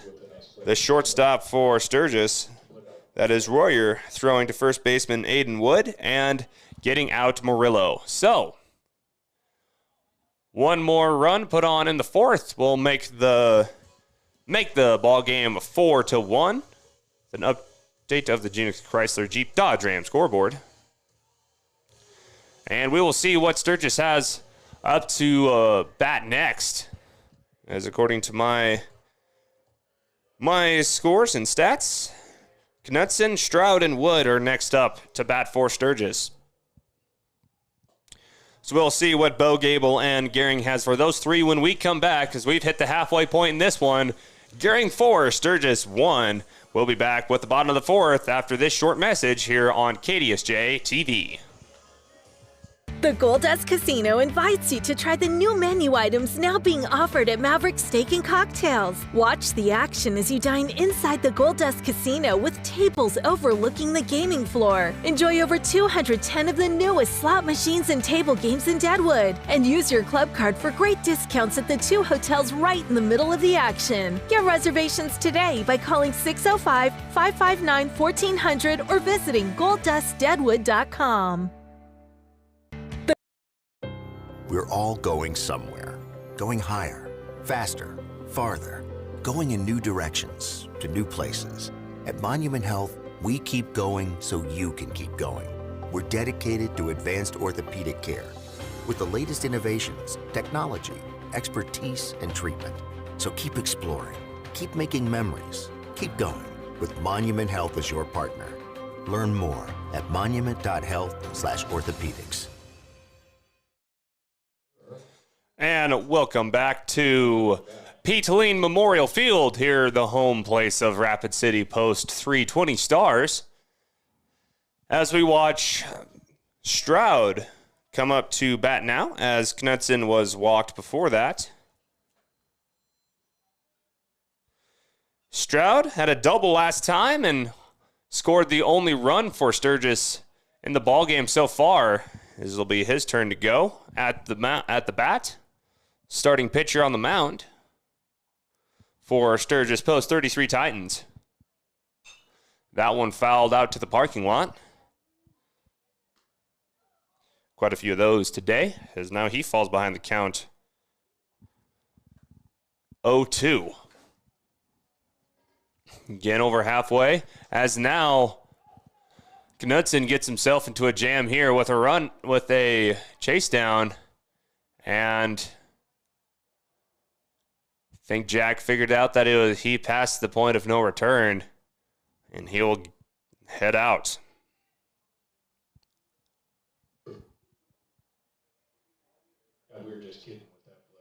the shortstop for Sturgis. That is Royer throwing to first baseman Aiden Wood and getting out Murillo. So, one more run put on in the fourth will make the ball game 4-1. An update of the Gering Chrysler Jeep Dodge Ram scoreboard. And we will see what Sturgis has up to bat next. As according to my scores and stats, Knutson, Stroud, and Wood are next up to bat for Sturgis. So we'll see what Bo Gable and Gering has for those three when we come back, because we've hit the halfway point in this one. Gering 4, Sturgis 1. We'll be back with the bottom of the fourth after this short message here on KDSJ-TV. The Goldust Casino invites you to try the new menu items now being offered at Maverick Steak and Cocktails. Watch the action as you dine inside the Goldust Casino with tables overlooking the gaming floor. Enjoy over 210 of the newest slot machines and table games in Deadwood. And use your club card for great discounts at the 2 hotels right in the middle of the action. Get reservations today by calling 605-559-1400 or visiting goldustdeadwood.com. We're all going somewhere. Going higher, faster, farther. Going in new directions, to new places. At Monument Health, we keep going so you can keep going. We're dedicated to advanced orthopedic care with the latest innovations, technology, expertise, and treatment. So keep exploring, keep making memories, keep going with Monument Health as your partner. Learn more at monument.health/orthopedics. And welcome back to Pete Lean Memorial Field, here the home place of Rapid City Post 320 Stars. As we watch Stroud come up to bat now, as Knutson was walked before that. Stroud had a double last time and scored the only run for Sturgis in the ballgame so far. This will be his turn to go at the bat. Starting pitcher on the mound for Sturgis Post 33 Titans. That one fouled out to the parking lot. Quite a few of those today, as now he falls behind the count 0-2. Again over halfway, as now Knutson gets himself into a jam here with a chase down, and I think Jack figured out that he passed the point of no return, and he'll head out. And we were just kidding with that play.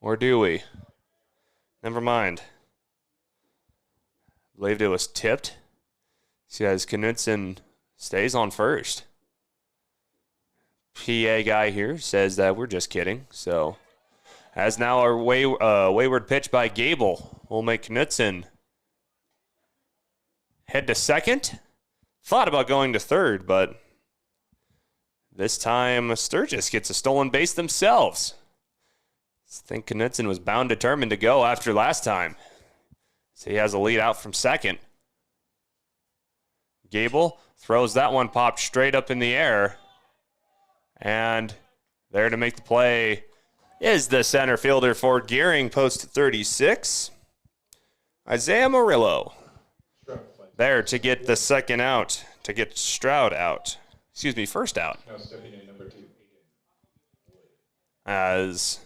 Or do we? Never mind. I believed it was tipped. See, as Knutson stays on first. PA guy here says that we're just kidding. So, as now our wayward pitch by Gable will make Knutson head to second. Thought about going to third, but this time Sturgis gets a stolen base themselves. I think Knutson was bound determined to go after last time. So he has a lead out from second. Gable throws that one popped straight up in the air. And there to make the play is the center fielder for Gering, post 36, Isaiah Murillo. There to get the second out, to get Stroud out. Excuse me, first out. Now stepping in number 2, As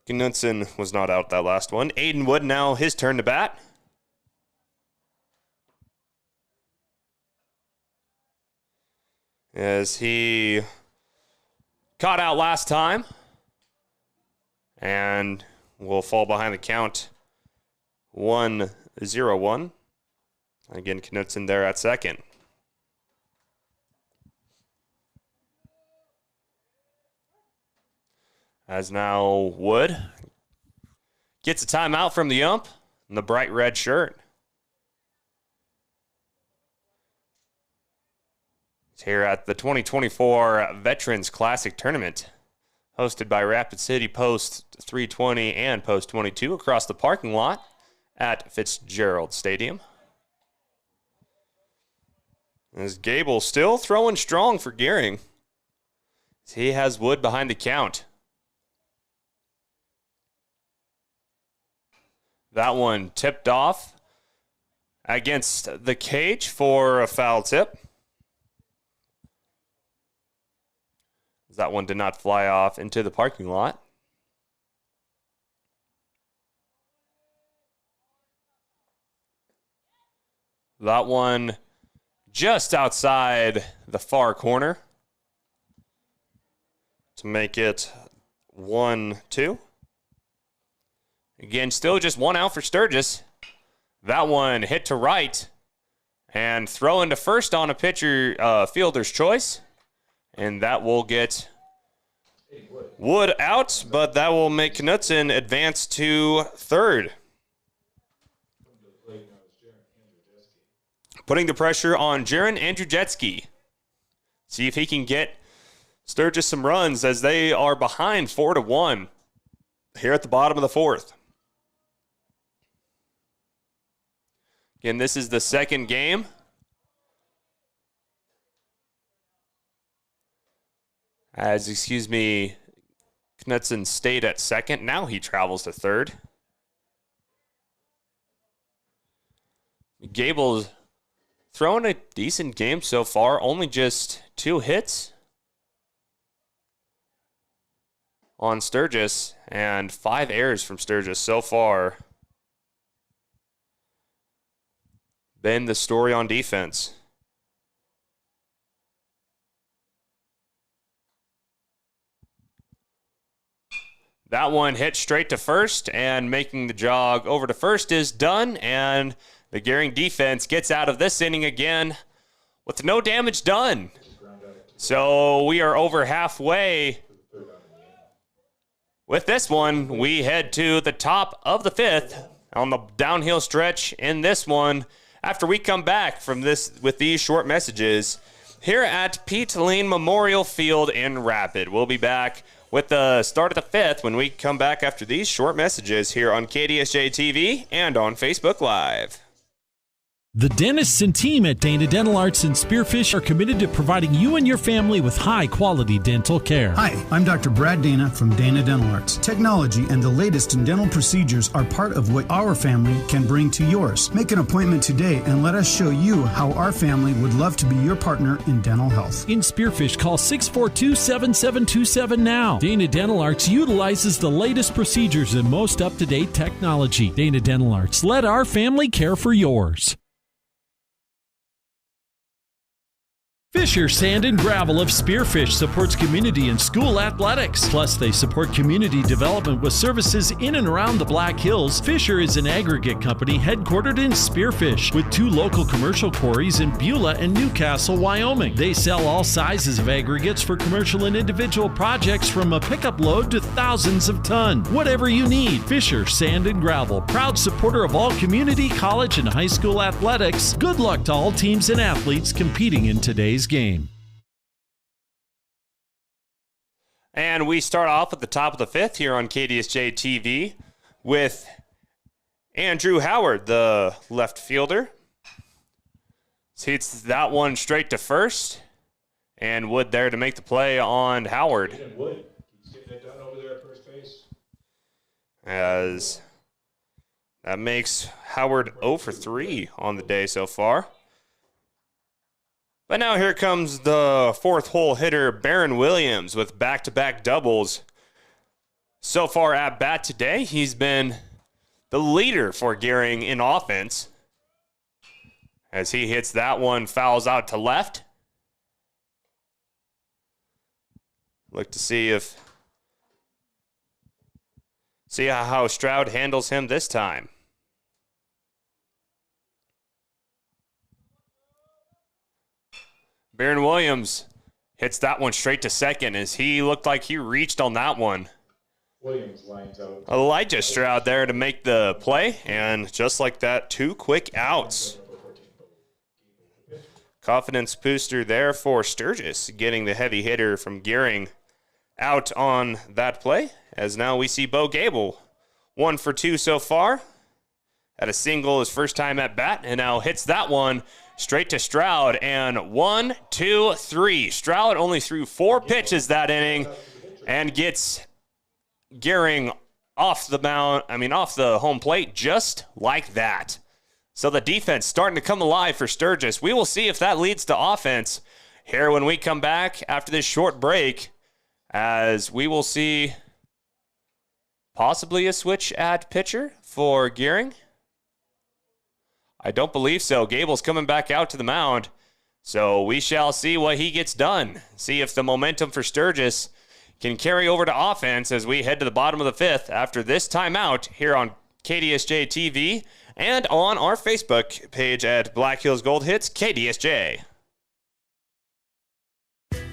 Knudsen was not out that last one. Aiden Wood now his turn to bat. As he caught out last time and will fall behind the count 1-0-1. Again, Knudsen there at second. As now Wood gets a timeout from the ump in the bright red shirt. It's here at the 2024 Veterans Classic Tournament, hosted by Rapid City Post 320 and Post 22 across the parking lot at Fitzgerald Stadium. As Gable still throwing strong for Gering. He has Wood behind the count. That one tipped off against the cage for a foul tip. That one did not fly off into the parking lot. That one just outside the far corner to make it 1-2. Again, still just one out for Sturgis. That one hit to right and throw into first on a pitcher fielder's choice. And that will get Wood out, but that will make Knudsen advance to third. Putting the pressure on Jaron Andrzejewski. See if he can get Sturgis some runs as they are behind 4-1 here at the bottom of the fourth. Again, this is the second game. As, Knudsen stayed at second. Now he travels to third. Gable's throwing a decent game so far. Only just 2 hits on Sturgis and 5 errors from Sturgis so far. Been the story on defense. That one hit straight to first, and making the jog over to first is done, and the Gering defense gets out of this inning again with no damage done. So we are over halfway. With this one, we head to the top of the 5th on the downhill stretch in this one after we come back from this with these short messages here at Pete Lean Memorial Field in Rapid. We'll be back with the start of the 5th when we come back after these short messages here on KDSJ-TV and on Facebook Live. The dentists and team at Dana Dental Arts in Spearfish are committed to providing you and your family with high-quality dental care. Hi, I'm Dr. Brad Dana from Dana Dental Arts. Technology and the latest in dental procedures are part of what our family can bring to yours. Make an appointment today and let us show you how our family would love to be your partner in dental health. In Spearfish, call 642-7727 now. Dana Dental Arts utilizes the latest procedures and most up-to-date technology. Dana Dental Arts, let our family care for yours. Fisher Sand and Gravel of Spearfish supports community and school athletics. Plus, they support community development with services in and around the Black Hills. Fisher is an aggregate company headquartered in Spearfish with 2 local commercial quarries in Beulah and Newcastle, Wyoming. They sell all sizes of aggregates for commercial and individual projects from a pickup load to thousands of tons. Whatever you need, Fisher Sand and Gravel, proud supporter of all community, college, and high school athletics. Good luck to all teams and athletes competing in today's game. And we start off at the top of the 5th here on KDSJ-TV with Andrew Howard, the left fielder. Hits that one straight to first, and Wood there to make the play on Howard. Wood, he's getting it done over there at first base. As that makes Howard 0 for 3 on the day so far. But now here comes the 4th hole hitter, Barron Williams, with back-to-back doubles. So far at bat today, he's been the leader for Gering in offense. As he hits that one, fouls out to left. Look to see how Stroud handles him this time. Barron Williams hits that one straight to second as he looked like he reached on that one. Williams lines out. Elijah Stroud there to make the play, and just like that, 2 quick outs. Confidence booster there for Sturgis, getting the heavy hitter from Gering out on that play, as now we see Bo Gable 1 for 2 so far. Had a single his first time at bat, and now hits that one straight to Stroud, and 1, 2, 3. Stroud only threw 4 pitches that inning and gets Gering off the home plate just like that. So the defense starting to come alive for Sturgis. We will see if that leads to offense here when we come back after this short break, as we will see possibly a switch at pitcher for Gering. I don't believe so. Gable's coming back out to the mound, so we shall see what he gets done. See if the momentum for Sturgis can carry over to offense as we head to the bottom of the 5th after this timeout here on KDSJ-TV and on our Facebook page at Black Hills Gold Hits KDSJ.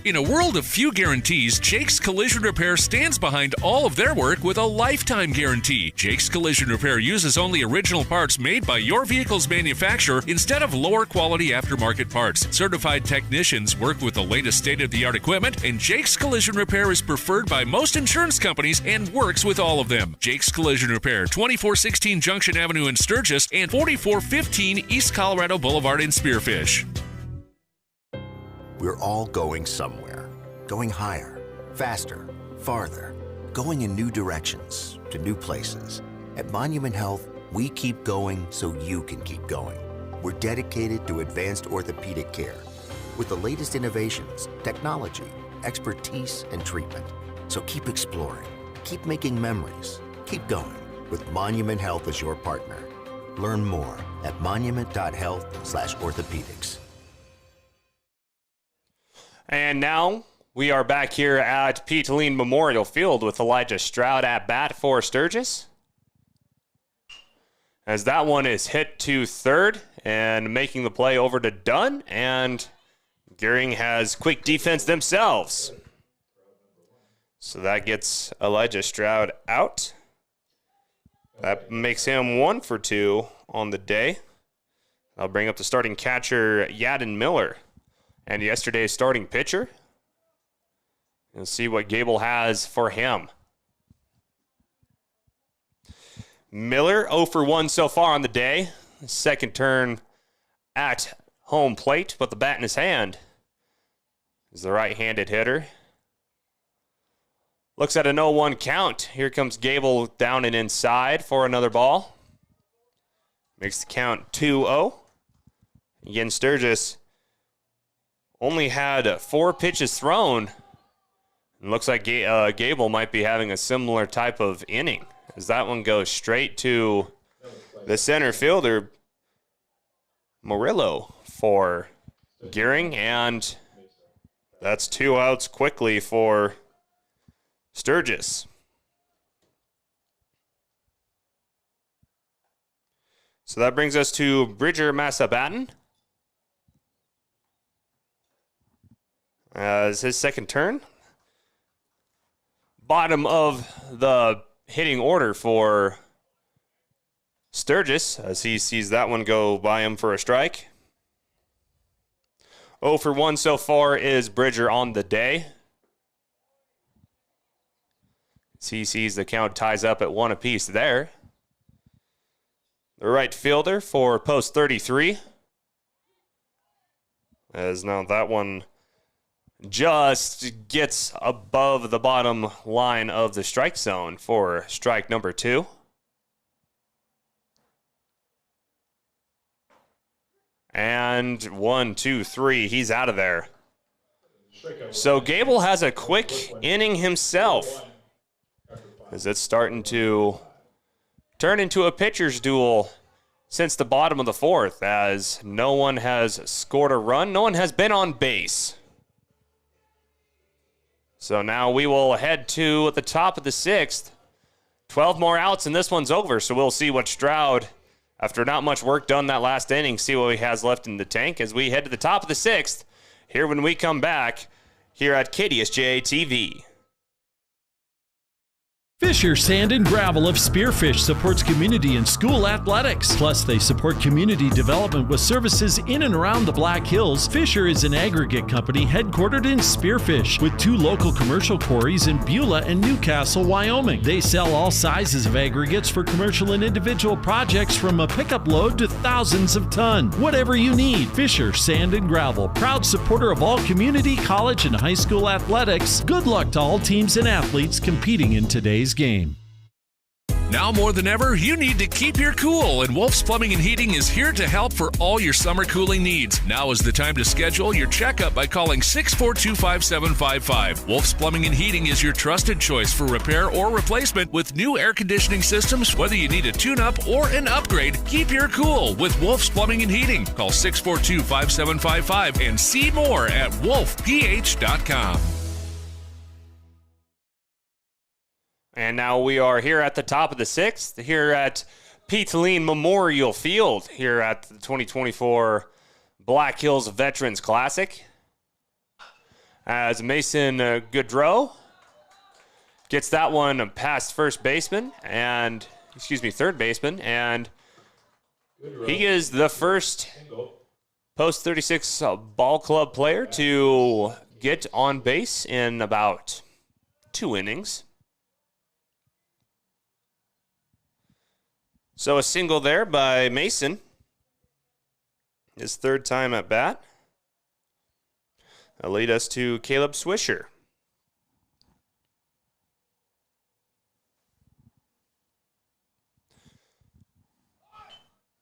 In a world of few guarantees, Jake's Collision Repair stands behind all of their work with a lifetime guarantee. Jake's Collision Repair uses only original parts made by your vehicle's manufacturer instead of lower quality aftermarket parts. Certified technicians work with the latest state-of-the-art equipment, and Jake's Collision Repair is preferred by most insurance companies and works with all of them. Jake's Collision Repair, 2416 Junction Avenue in Sturgis and 4415 East Colorado Boulevard in Spearfish. We're all going somewhere. Going higher, faster, farther. Going in new directions, to new places. At Monument Health, we keep going so you can keep going. We're dedicated to advanced orthopedic care with the latest innovations, technology, expertise, and treatment. So keep exploring, keep making memories, keep going with Monument Health as your partner. Learn more at monument.health/orthopedics. And now we are back here at Pete Lean Memorial Field with Elijah Stroud at bat for Sturgis. As that one is hit to third and making the play over to Dunn, and Gering has quick defense themselves. So that gets Elijah Stroud out. That makes him 1 for 2 on the day. I'll bring up the starting catcher, Yadin Miller. And yesterday's starting pitcher. You'll see what Gable has for him. Miller 0 for 1 so far on the day. Second turn at home plate, but the bat in his hand is the right-handed hitter. Looks at a 0-1 count. Here comes Gable down and inside for another ball. Makes the count 2-0. Again, Sturgis only had 4 pitches thrown. And looks like Gable might be having a similar type of inning, as that one goes straight to the center fielder, Murillo, for Gering, and That's 2 outs quickly for Sturgis. So that brings us to Bridger Massabatten as his second turn. Bottom of the hitting order for Sturgis as he sees that one go by him for a strike. 0 for 1 so far is Bridger on the day. As he sees the count ties up at 1 apiece there. The right fielder for post 33. As now that one just gets above the bottom line of the strike zone for strike number 2. And 1, 2, 3, he's out of there. So Gable has a quick inning himself, as it's starting to turn into a pitcher's duel since the bottom of the 4th, as no one has scored a run, no one has been on base. So now we will head to the top of the 6th. 12 more outs and this one's over, so we'll see what Stroud, after not much work done that last inning, see what he has left in the tank as we head to the top of the 6th here when we come back here at KDSJ-TV. Fisher Sand and Gravel of Spearfish supports community and school athletics. Plus, they support community development with services in and around the Black Hills. Fisher is an aggregate company headquartered in Spearfish with 2 local commercial quarries in Beulah and Newcastle, Wyoming. They sell all sizes of aggregates for commercial and individual projects from a pickup load to thousands of ton. Whatever you need, Fisher Sand and Gravel, proud supporter of all community, college, and high school athletics. Good luck to all teams and athletes competing in today's game. Now more than ever, you need to keep your cool, and Wolf's Plumbing and Heating is here to help for all your summer cooling needs. Now is the time to schedule your checkup by calling 642-5755. Wolf's Plumbing and Heating is your trusted choice for repair or replacement with new air conditioning systems. Whether you need a tune-up or an upgrade, keep your cool with Wolf's Plumbing and Heating. Call 642-5755 and see more at wolfph.com. And now we are here at the top of the 6th, here at Pete Lean Memorial Field, here at the 2024 Black Hills Veterans Classic. As Mason Goodrow gets that one past third baseman, and he is the first post 36 ball club player to get on base in about 2 innings. So a single there by Mason. His 3rd time at bat. That'll lead us to Caleb Swisher.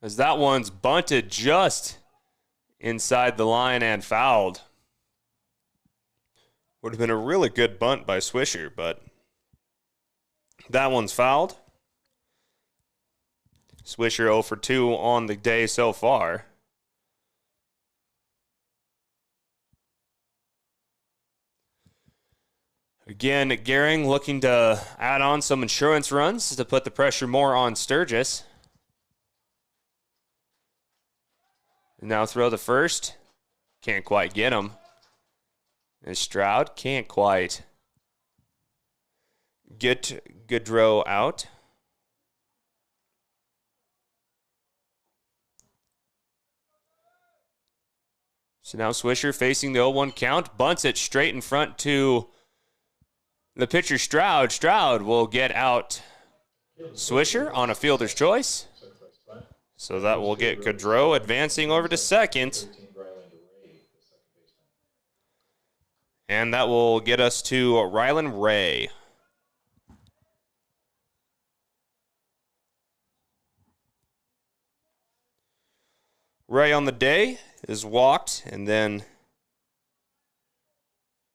As that one's bunted just inside the line and fouled. Would have been a really good bunt by Swisher, but that one's fouled. Swisher 0 for 2 on the day so far. Again, Gering looking to add on some insurance runs to put the pressure more on Sturgis. Now throw the first. Can't quite get him. And Stroud can't quite get Goodrow out. So now Swisher facing the 0-1 count, bunts it straight in front to the pitcher Stroud. Stroud will get out Swisher on a fielder's choice. So that will get Goodrow advancing over to second. And that will get us to Rylan Ray. Ray on the day is walked and then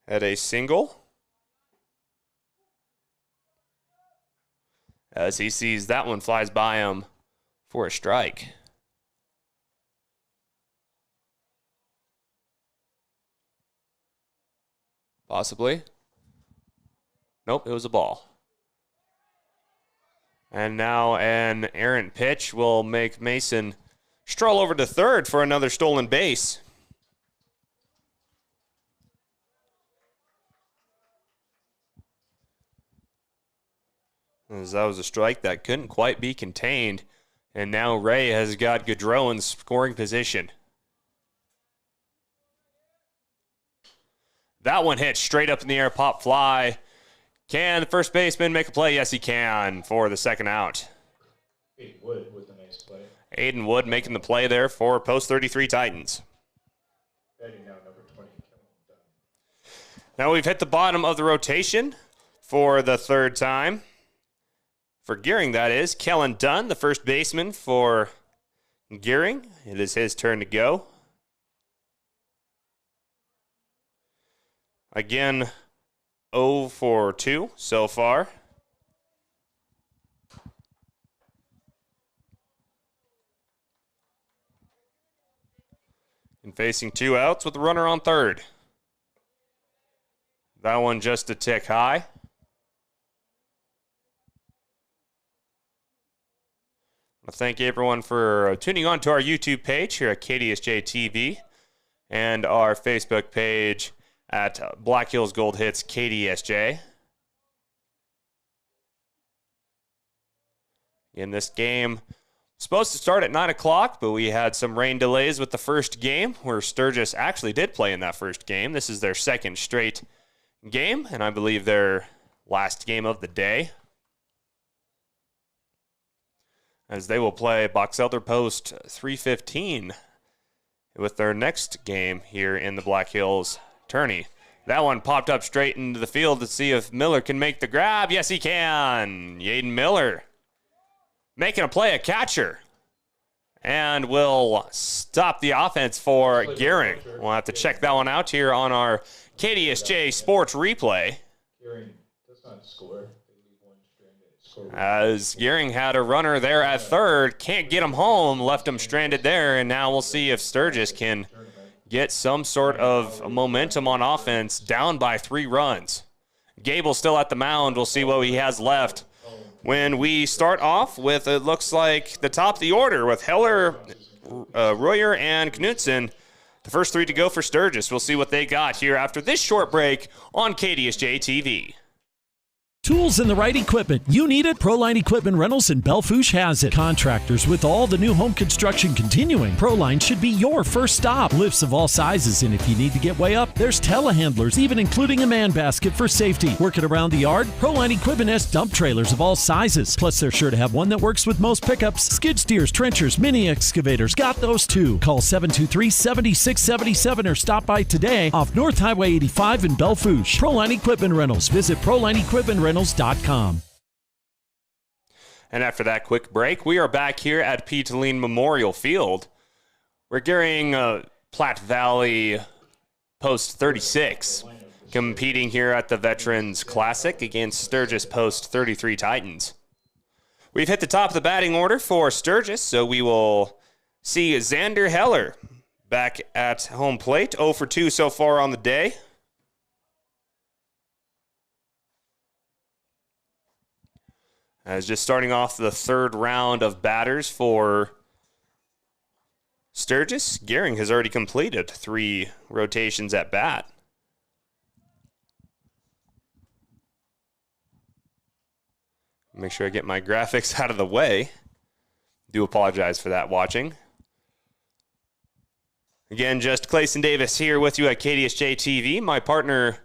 had a single. As he sees that one flies by him for a strike. possibly. Nope, it was a ball. And now an errant pitch will make Mason stroll over to third for another stolen base. As that was a strike that couldn't quite be contained. And now Ray has got Gaudreau in scoring position. That one hit straight up in the air, pop fly. Can the first baseman make a play? Yes, he can for the second out. Aiden Wood with a nice play. Aiden Wood making the play there for post 33 Titans. Batting now number 20, Kellen Dunn. Now we've hit the bottom of the rotation for the third time. For Gering, that is. Kellen Dunn, the first baseman for Gering. It is his turn to go. Again, 0 for 2 so far. And facing 2 outs with a runner on third. That one just a tick high. I thank everyone for tuning on to our YouTube page here at KDSJ-TV and our Facebook page at Black Hills Gold Hits KDSJ. In this game, supposed to start at 9 o'clock, but we had some rain delays with the first game where Sturgis actually did play in that first game. This is their second straight game, and I believe their last game of the day, as they will play Box Elder Post 315 with their next game here in the Black Hills tourney. That one popped up straight into the field to see if Miller can make the grab. Yes, he can. Yaden Miller making a play, a catcher, and will stop the offense for Gering. We'll have to check that one out here on our KDSJ Sports replay. Gering does not score. As Gering had a runner there at third, can't get him home, left him stranded there, and now we'll see if Sturgis can get some sort of momentum on offense, down by 3 runs. Gable still at the mound. We'll see what he has left when we start off with, it looks like, the top of the order with Heller, Royer, and Knutson. The first 3 to go for Sturgis. We'll see what they got here after this short break on KDSJ-TV. Tools and the right equipment. You need it? Proline Equipment Rentals in Belfouche has it. Contractors with all the new home construction continuing. Proline should be your first stop. Lifts of all sizes, and if you need to get way up, there's telehandlers, even including a man basket for safety. Working around the yard? Proline Equipment has dump trailers of all sizes. Plus, they're sure to have one that works with most pickups. Skid steers, trenchers, mini excavators, got those too. Call 723-7677 or stop by today off North Highway 85 in Belfouche. Proline Equipment Rentals. Visit ProlineEquipmentRentals.com. And after that quick break, we are back here at Pete Lean Memorial Field. We're carrying Platte Valley Post 36, competing here at the Veterans Classic against Sturgis Post 33 Titans. We've hit the top of the batting order for Sturgis, so we will see Xander Heller back at home plate. 0 for 2 so far on the day. As just starting off the third round of batters for Sturgis, Gering has already completed 3 rotations at bat. Make sure I get my graphics out of the way. Do apologize for that watching. Again, just Clayson Davis here with you at KDSJ-TV. My partner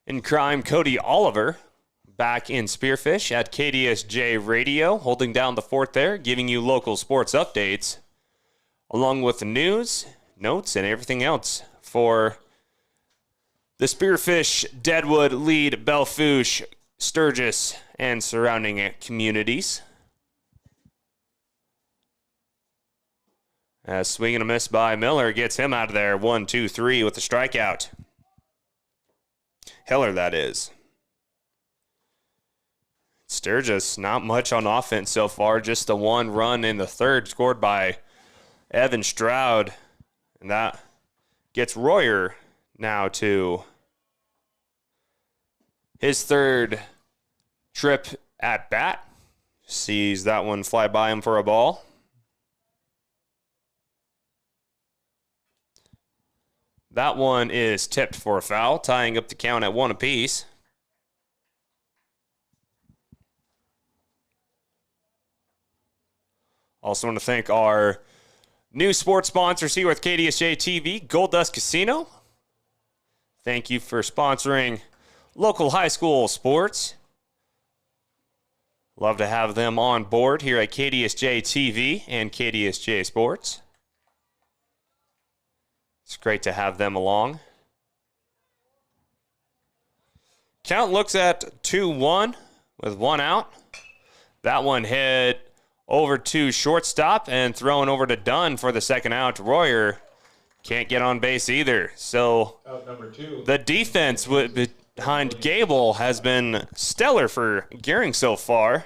in crime, Cody Oliver, back in Spearfish at KDSJ Radio, holding down the fort there, giving you local sports updates, along with the news, notes, and everything else for the Spearfish, Deadwood, Lead, Belfouche, Sturgis, and surrounding communities. As swing and a miss by Miller gets him out of there. 1-2-3 with the strikeout. Heller, that is. Sturgis, not much on offense so far. Just the 1 run in the third scored by Evan Stroud. And that gets Royer now to his third trip at bat. Sees that one fly by him for a ball. That one is tipped for a foul, tying up the count at 1 apiece. Also want to thank our new sports sponsors here with KDSJ-TV, Gold Dust Casino. Thank you for sponsoring local high school sports. Love to have them on board here at KDSJ-TV and KDSJ Sports. It's great to have them along. Count looks at 2-1 with one out. That one hit over to shortstop and thrown over to Dunn for the second out. Royer can't get on base either. So Out number 2. the defense behind Gable has been stellar for Gering so far.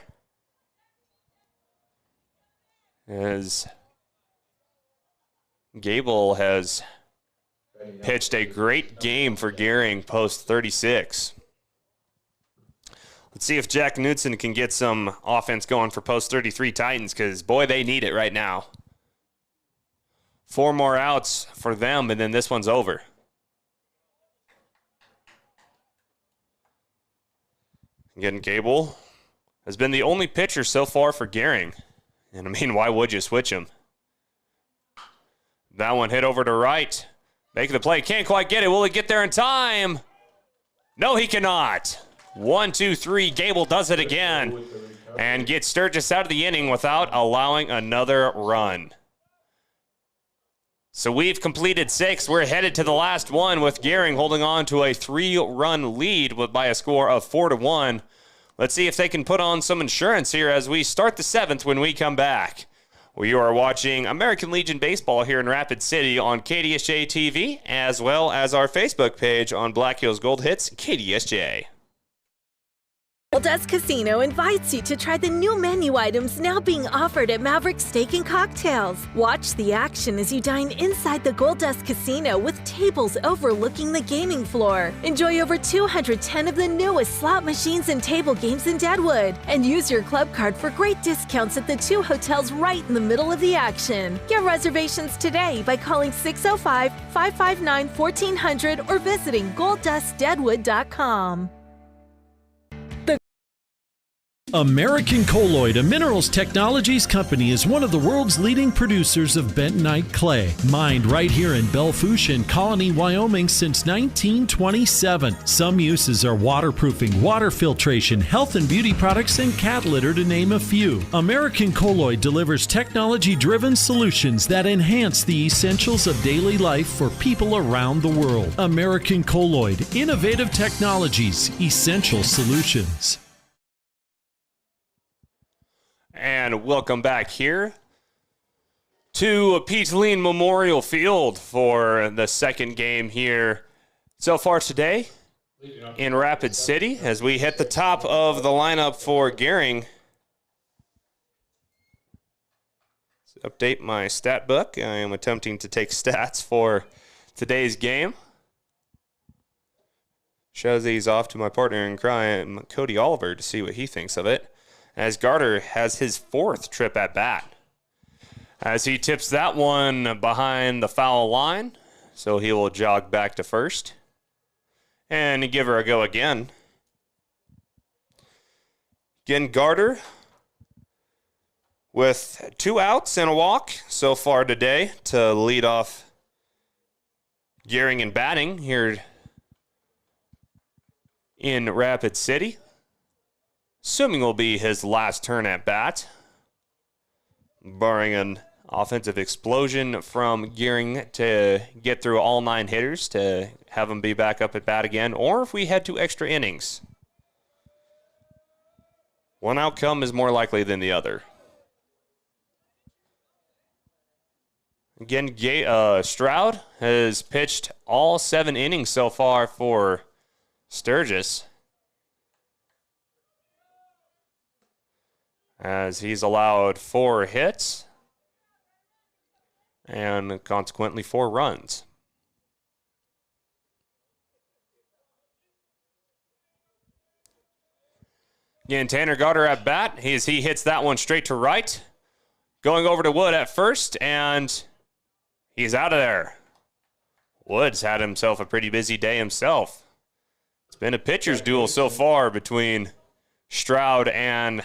As Gable has pitched a great game for Gering post 36. Let's see if Jack Knudsen can get some offense going for post 33 Titans, because, boy, they need it right now. 4 more outs for them, and then this one's over. Again, Gable has been the only pitcher so far for Gering. And, I mean, why would you switch him? That one hit over to right. Making the play. Can't quite get it. Will he get there in time? No, he cannot. 1, 2, 3. Gable does it again and gets Sturgis out of the inning without allowing another run. So we've completed 6. We're headed to the last one with Gering holding on to a 3-run lead by a score of 4-1. Let's see if they can put on some insurance here as we start the 7th when we come back. We are watching American Legion Baseball here in Rapid City on KDSJ-TV, as well as our Facebook page on Black Hills Gold Hits, KDSJ. Gold Dust Casino invites you to try the new menu items now being offered at Maverick Steak and Cocktails. Watch the action as you dine inside the Gold Dust Casino with tables overlooking the gaming floor. Enjoy over 210 of the newest slot machines and table games in Deadwood. And use your club card for great discounts at the 2 hotels right in the middle of the action. Get reservations today by calling 605-559-1400 or visiting golddustdeadwood.com. American Colloid, a minerals technologies company, is one of the world's leading producers of bentonite clay, mined right here in Belle Fourche in Colony, Wyoming since 1927. Some uses are waterproofing, water filtration, health and beauty products, and cat litter, to name a few. American Colloid delivers technology-driven solutions that enhance the essentials of daily life for people around the world. American Colloid, innovative technologies, essential solutions. And welcome back here to Pete Lean Memorial Field for the second game here so far today in Rapid City as we hit the top of the lineup for Gering. Let's update my stat book. I am attempting to take stats for today's game. Shows these off to my partner in crime, Cody Oliver, to see what he thinks of it, as Garter has his 4th trip at bat. As he tips that one behind the foul line, so he will jog back to first and give her a go again. Again, Garter with 2 outs and a walk so far today to lead off Gering in batting here in Rapid City. Assuming will be his last turn at bat, barring an offensive explosion from Gering to get through all 9 hitters to have him be back up at bat again, or if we head to extra innings. One outcome is more likely than the other. Again, Stroud has pitched all 7 innings so far for Sturgis, as he's allowed 4 hits and consequently 4 runs. Again, Tanner Garter at bat. He hits that one straight to right. Going over to Wood at first, and he's out of there. Wood's had himself a pretty busy day himself. It's been a pitcher's duel so far between Stroud and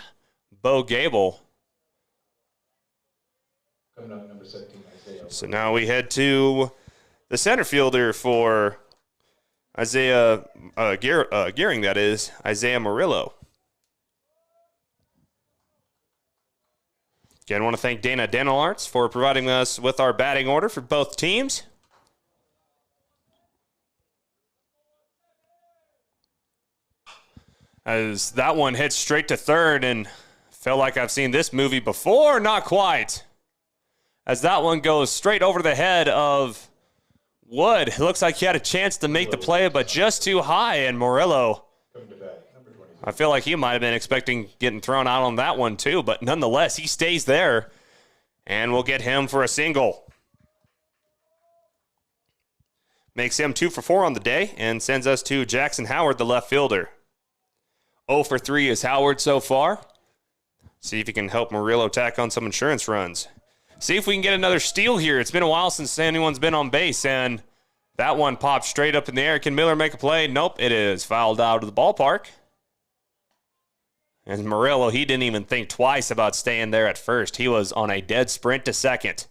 Bo Gable. Coming up, number 17, Isaiah. So now we head to the center fielder for Isaiah Gering, that is, Isaiah Murillo. Again, I want to thank Dana Dental Arts for providing us with our batting order for both teams. As that one hits straight to third, and felt like I've seen this movie before, not quite. As that one goes straight over the head of Wood. It looks like he had a chance to make the play, but just too high, and Murillo, I feel like he might have been expecting getting thrown out on that one too, but nonetheless, he stays there, and we'll get him for a single. Makes him 2 for 4 on the day, and sends us to Jackson Howard, the left fielder. 0 for 3 is Howard so far. See if he can help Murillo tack on some insurance runs. See if we can get another steal here. It's been a while since anyone's been on base, and that one popped straight up in the air. Can Miller make a play? Nope, it is fouled out of the ballpark. And Murillo, he didn't even think twice about staying there at first. He was on a dead sprint to second.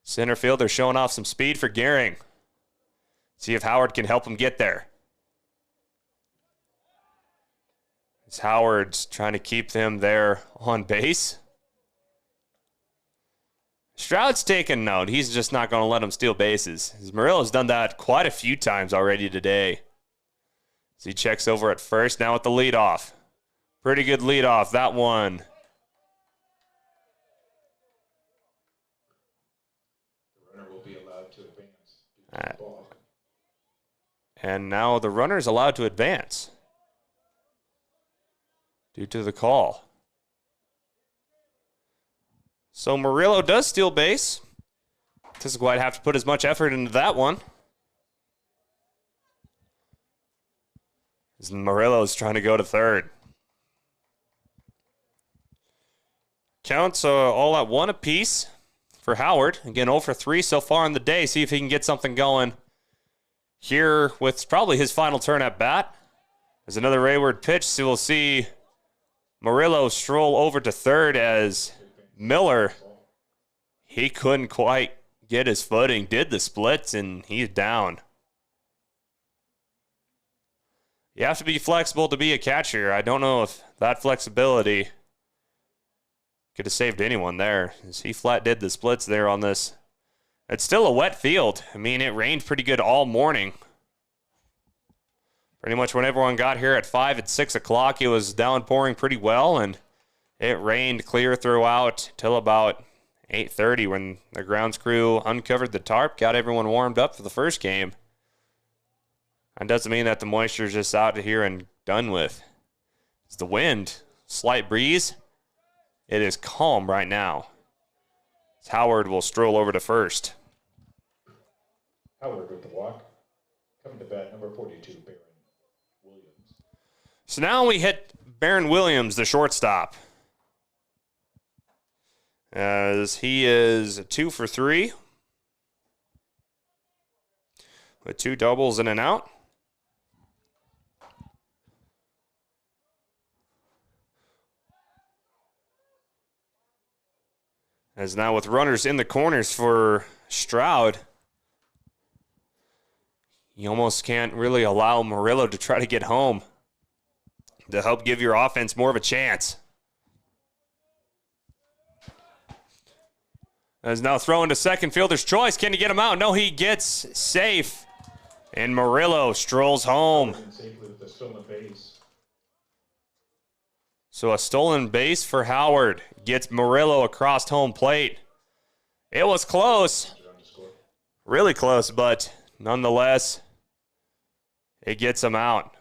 Center fielder showing off some speed for Gering. See if Howard can help him get there. As Howard's trying to keep them there on base. Stroud's taking note. He's just not going to let him steal bases. As Murillo's done that quite a few times already today. As he checks over at first, now with the leadoff. Pretty good leadoff, that one. The runner will be allowed to advance due to the ball. And now the runner's allowed to advance due to the call. So Murillo does steal base. Doesn't quite have to put as much effort into that one. As Murillo's trying to go to third. Counts all at 1 apiece for Howard. Again, 0 for 3 so far in the day. See if he can get something going here with probably his final turn at bat. There's another wayward pitch, so we'll see Murillo stroll over to third as Miller, he couldn't quite get his footing, did the splits, and he's down. You have to be flexible to be a catcher. I don't know if that flexibility could have saved anyone there, as he flat did the splits there on this. It's still a wet field. I mean, it rained pretty good all morning. Pretty much when everyone got here at 5 and 6 o'clock, it was downpouring pretty well, and it rained clear throughout till about 8:30 when the grounds crew uncovered the tarp, got everyone warmed up for the first game. That doesn't mean that the moisture is just out of here and done with. It's the wind, slight breeze. It is calm right now. Howard will stroll over to first. Howard with the walk. Coming to bat, number 42, Baron Williams. So now we hit Baron Williams, the shortstop. As he is 2 for 3. With 2 doubles and an out. As now with runners in the corners for Stroud, you almost can't really allow Murillo to try to get home to help give your offense more of a chance. As now thrown to second, fielder's choice. Can he get him out? No, he gets safe. And Murillo strolls home. Safely with the stolen base. So a stolen base for Howard gets Murillo across home plate. It was close. Really close, but nonetheless, it gets him out.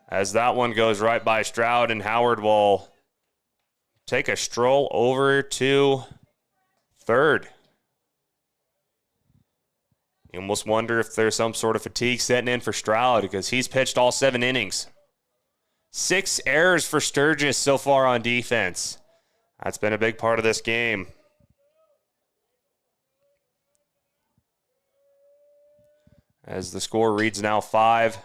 As that one goes right by Stroud, and Howard will take a stroll over to third. You almost wonder if there's some sort of fatigue setting in for Stroud because he's pitched all 7 innings. 6 errors for Sturgis so far on defense. That's been a big part of this game. As the score reads now 5-1.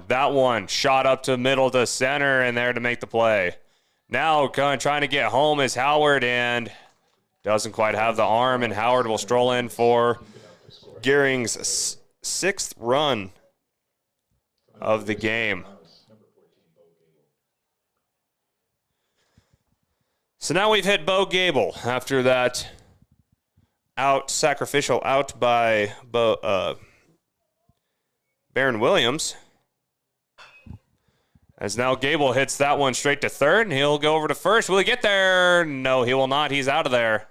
That one shot up to middle to center and there to make the play. Now trying to get home is Howard and doesn't quite have the arm, and Howard will stroll in for Gering's 6th run of the game. So now we've hit Bo Gable after that sacrificial out by Baron Williams. As now Gable hits that one straight to third, and he'll go over to first. Will he get there? No, he will not. He's out of there.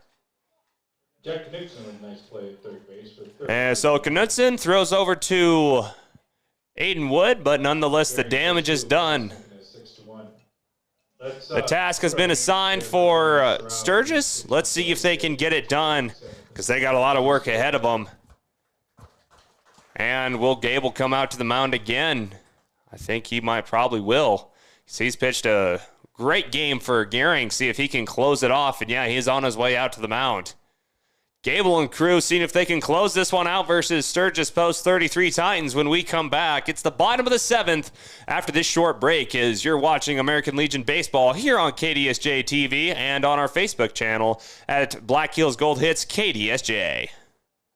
Jack Knudsen with a nice play at third base. And so Knudsen throws over to Aiden Wood, but nonetheless the damage is done. The task has been assigned for Sturgis. Let's see if they can get it done because they got a lot of work ahead of them. And will Gable come out to the mound again? I think he probably will. He's pitched a great game for Gering. See if he can close it off. And yeah, he's on his way out to the mound. Gable and crew seeing if they can close this one out versus Sturgis Post 33 Titans when we come back. It's the bottom of the 7th after this short break as you're watching American Legion Baseball here on KDSJ-TV and on our Facebook channel at Black Hills Gold Hits KDSJ.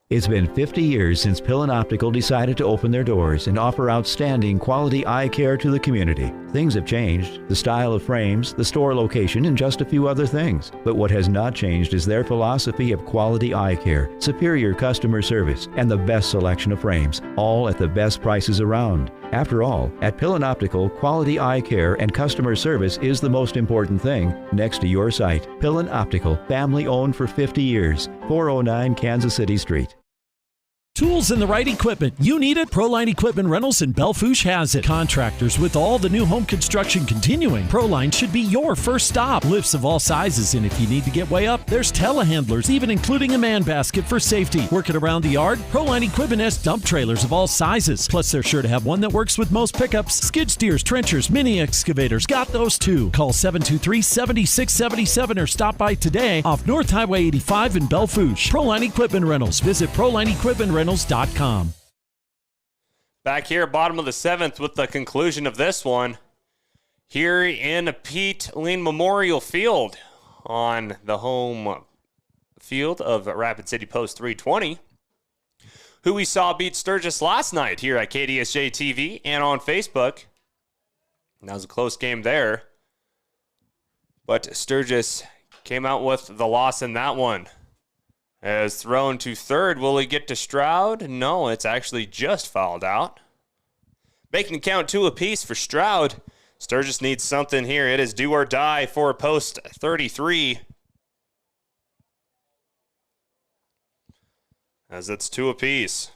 It's been 50 years since Pillin Optical decided to open their doors and offer outstanding quality eye care to the community. Things have changed, the style of frames, the store location, and just a few other things. But what has not changed is their philosophy of quality eye care, superior customer service, and the best selection of frames, all at the best prices around. After all, at Pillin Optical, quality eye care and customer service is the most important thing next to your sight. Pillin Optical, family owned for 50 years, 409 Kansas City Street. Tools and the right equipment. You need it? Proline Equipment Rentals in Belfouche has it. Contractors with all the new home construction continuing. Proline should be your first stop. Lifts of all sizes, and if you need to get way up, there's telehandlers, even including a man basket for safety. Working around the yard? Proline Equipment has dump trailers of all sizes. Plus, they're sure to have one that works with most pickups. Skid steers, trenchers, mini excavators, got those too. Call 723-7677 or stop by today off North Highway 85 in Belfouche. Proline Equipment Rentals. Visit ProlineEquipmentRentals.com. Back here, bottom of the 7th with the conclusion of this one. Here in Pete Lean Memorial Field on the home field of Rapid City Post 320, who we saw beat Sturgis last night here at KDSJ-TV and on Facebook. That was a close game there. But Sturgis came out with the loss in that one. As thrown to third, will he get to Stroud? No, it's actually just fouled out. Making it count 2 apiece for Stroud. Sturgis needs something here. It is do or die for Post 33. As it's 2 apiece.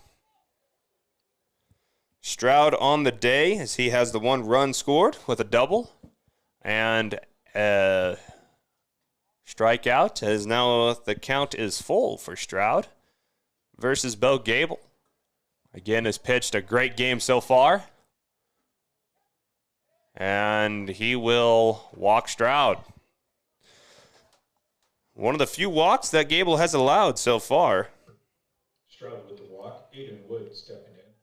Stroud on the day as he has the 1 run scored with a double. And strikeout as now the count is full for Stroud versus Bo Gable. Again, has pitched a great game so far. And he will walk Stroud. One of the few walks that Gable has allowed so far. Stroud with the walk, Aiden Wood stepping in.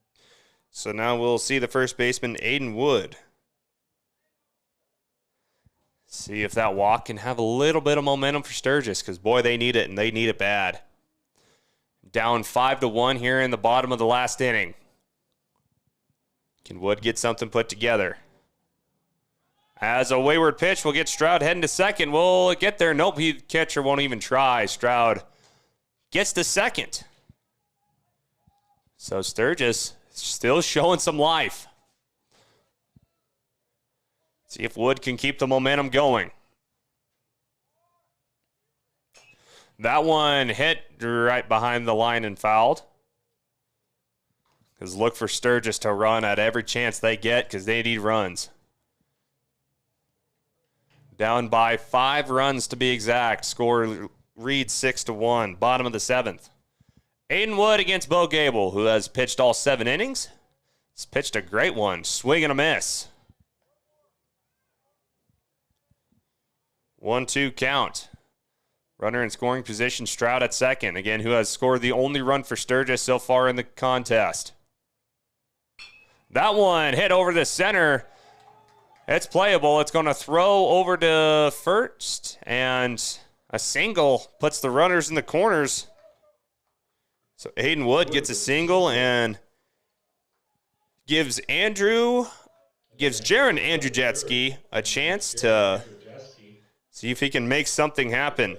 So now we'll see the first baseman, Aiden Wood. See if that walk can have a little bit of momentum for Sturgis, because, boy, they need it, and they need it bad. Down 5-1 here in the bottom of the last inning. Can Wood get something put together? As a wayward pitch will get Stroud heading to second. Will it get there? Nope, catcher won't even try. Stroud gets to second. So Sturgis still showing some life. See if Wood can keep the momentum going. That one hit right behind the line and fouled. Because look for Sturgis to run at every chance they get because they need runs. Down by 5 runs to be exact. Score reads 6-1. Bottom of the 7th. Aiden Wood against Bo Gable, who has pitched all 7 innings. He's pitched a great one. Swing and a miss. 1-2 count. Runner in scoring position, Stroud at second. Again, who has scored the only run for Sturgis so far in the contest. That one hit over the center. It's playable. It's going to throw over to first, and a single puts the runners in the corners. So Aiden Wood gets a single and gives Gering Andrzejewski a chance to see if he can make something happen.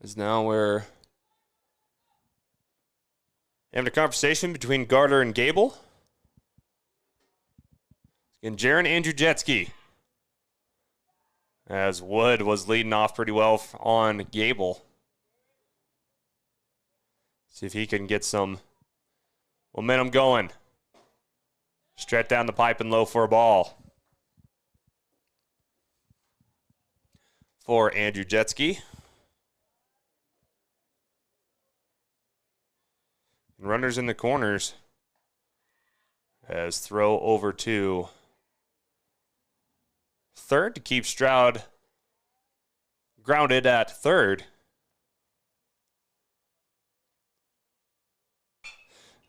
As now we're having a conversation between Gardner and Gable. And Gering Andrzejewski, as Wood was leading off pretty well on Gable. See if he can get some momentum going. Straight down the pipe and low for a ball. For Andrzejewski. Runners in the corners as throw over to third to keep Stroud grounded at third.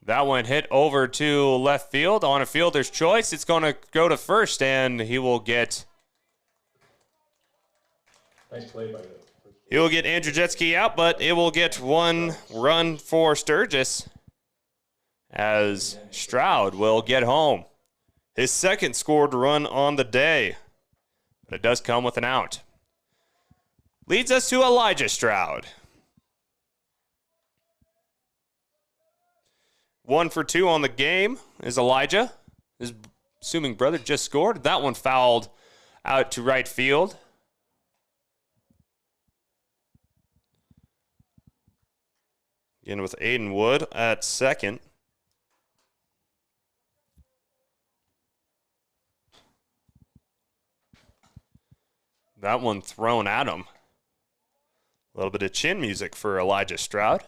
That one hit over to left field on a fielder's choice. It's going to go to first, and he will get Nice play by the he will get Andrzejewski out, but it will get 1 run for Sturgis, as Stroud will get home. His second scored run on the day, but it does come with an out. Leads us to Elijah Stroud. 1 for 2 on the game is Elijah. His assuming brother just scored. That one fouled out to right field. Again with Aiden Wood at second. That one thrown at him. A little bit of chin music for Elijah Stroud.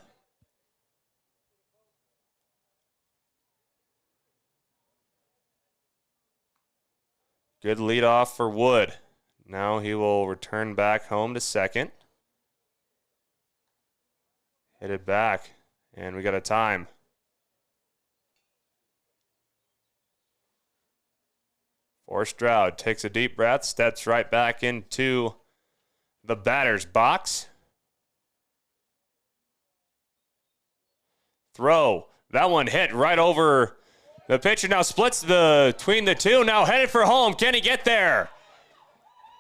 Good leadoff for Wood. Now he will return back home to second. Hit it back, and we got a time. For Stroud, takes a deep breath, steps right back into the batter's box. Throw. That one hit right over the pitcher. Now splits between the two. Now headed for home. Can he get there?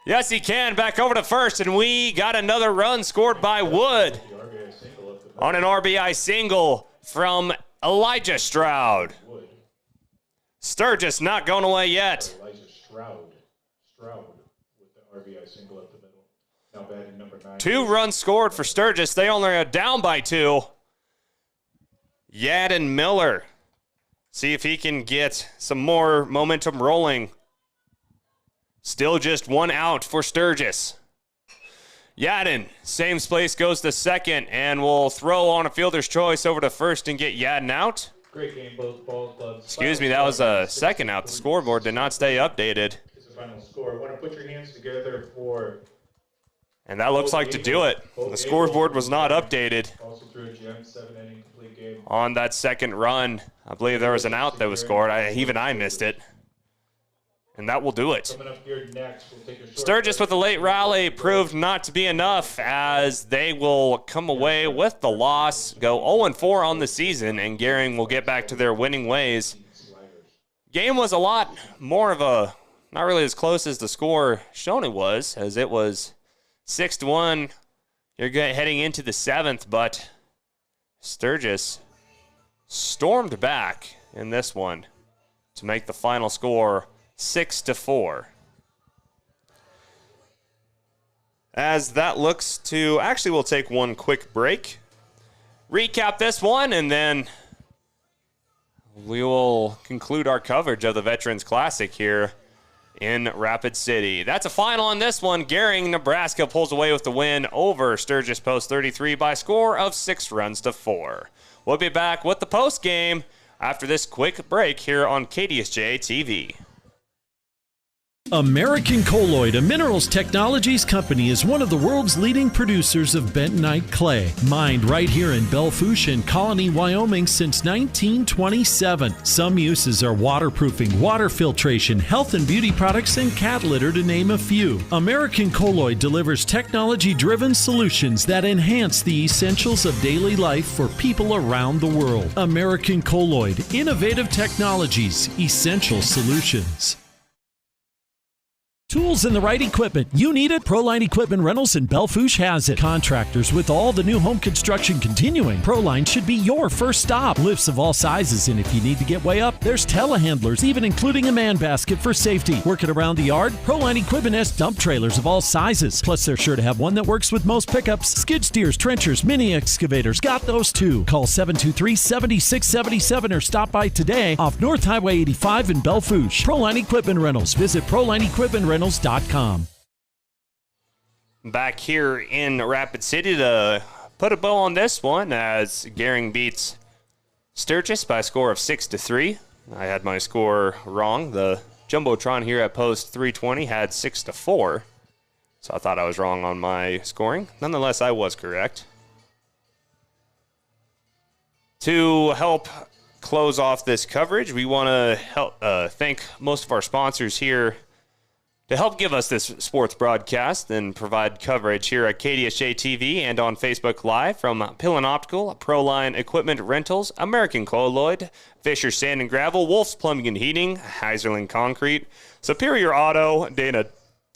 Yes, he can. Back over to first, and we got another run scored by Wood on an RBI single from Elijah Stroud. Sturgis not going away yet. Elijah Stroud with the RBI single up the middle. Now batting number 9. 2 runs scored for Sturgis. They only are down by 2. Yadin Miller. See if he can get some more momentum rolling. Still just 1 out for Sturgis. Yadin, same place, goes to second, and will throw on a fielder's choice over to first and get Yadin out. Great game, both ball clubs. Excuse me, that was a second out. The scoreboard did not stay updated. Is the final score. I want to put your hands together for. And that looks like to do it. The scoreboard was not updated Also threw a gem, 7-inning complete game. on that second run. I believe there was an out that was scored. Even I missed it. And that will do it. Coming up here next, we'll take a short Sturgis with a late rally proved not to be enough, as they will come away with the loss, go 0-4 on the season, and Gering will get back to their winning ways. Game was a lot more of a, not really as close as the score shown it was, as it was 6-1. You're heading into the 7th, but Sturgis stormed back in this one to make the final score 6-4. As that looks to, actually we'll take one quick break, recap this one, and then we will conclude our coverage of the Veterans Classic here in Rapid City. That's a final on this one. Gering, Nebraska pulls away with the win over Sturgis Post 33 by a score of 6-4. We'll be back with the post game after this quick break here on KDSJ-TV. American Colloid, a minerals technologies company, is one of the world's leading producers of bentonite clay, mined right here in Belle Fourche and Colony, Wyoming since 1927. Some uses are waterproofing, water filtration, health and beauty products, and cat litter, to name a few. American Colloid delivers technology-driven solutions that enhance the essentials of daily life for people around the world. American Colloid, innovative technologies, essential solutions. Tools and the right equipment. You need it? Proline Equipment Rentals in Belle Fourche has it. Contractors with all the new home construction continuing. Proline should be your first stop. Lifts of all sizes, and if you need to get way up, there's telehandlers, even including a man basket for safety. Working around the yard? Proline Equipment has dump trailers of all sizes. Plus, they're sure to have one that works with most pickups. Skid steers, trenchers, mini excavators, got those too. Call 723-7677 or stop by today off North Highway 85 in Belle Fourche. Proline Equipment Rentals. Visit ProlineEquipmentRentals.com. Back here in Rapid City to put a bow on this one as Gering beats Sturgis by a score of 6-3. I had my score wrong. The Jumbotron here at Post 320 had 6-4. So I thought I was wrong on my scoring. Nonetheless, I was correct. To help close off this coverage, we want to thank most of our sponsors here to help give us this sports broadcast and provide coverage here at KDSJ-TV and on Facebook Live from Pillin Optical, Proline Equipment Rentals, American Colloid, Fisher Sand and Gravel, Wolf's Plumbing and Heating, Heiserling Concrete, Superior Auto, Dana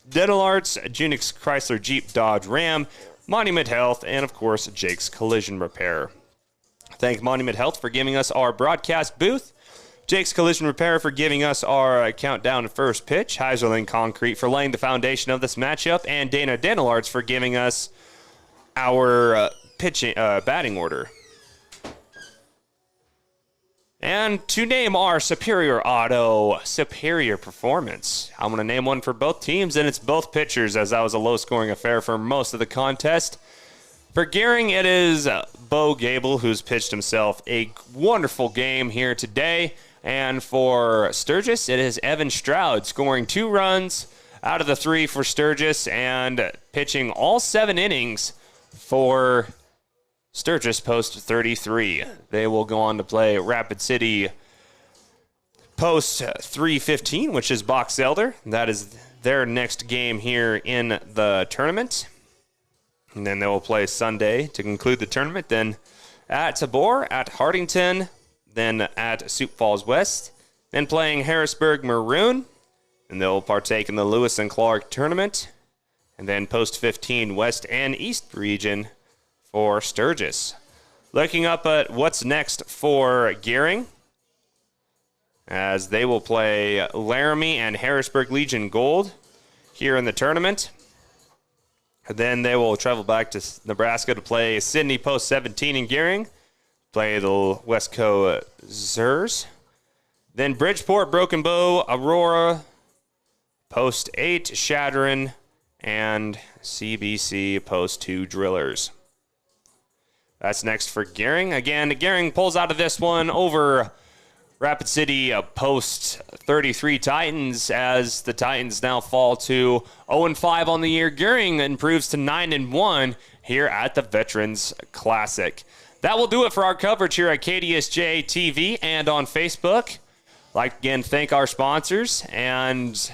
Dental Arts, Junix Chrysler Jeep Dodge Ram, Monument Health, and of course, Jake's Collision Repair. Thank Monument Health for giving us our broadcast booth, Jake's Collision Repair for giving us our countdown to first pitch, Heiserling Concrete for laying the foundation of this matchup, and Dana Dental Arts for giving us our batting order. And to name our Superior Auto Superior Performance, I'm going to name one for both teams, and it's both pitchers, as that was a low-scoring affair for most of the contest. For Gering, it is Bo Gable, who's pitched himself a wonderful game here today. And for Sturgis, it is Evan Stroud scoring 2 runs out of the 3 for Sturgis and pitching all 7 innings for Sturgis Post 33. They will go on to play Rapid City Post 315, which is Box Elder. That is their next game here in the tournament. And then they will play Sunday to conclude the tournament. Then at Tabor, at Hardington, then at Sioux Falls West, then playing Harrisburg Maroon, and they'll partake in the Lewis and Clark tournament, and then Post 15 West and East region for Sturgis. Looking up at what's next for Gering, as they will play Laramie and Harrisburg Legion Gold here in the tournament. And then they will travel back to Nebraska to play Sydney Post 17 in Gering, play the Westco Zers. Then Bridgeport, Broken Bow, Aurora, Post 8, Shadron, and CBC Post 2 Drillers. That's next for Gering. Again, Gering pulls out of this one over Rapid City Post 33 Titans, as the Titans now fall to 0-5 on the year. Gering improves to 9-1 here at the Veterans Classic. That will do it for our coverage here at KDSJ-TV and on Facebook. I'd like again thank our sponsors, and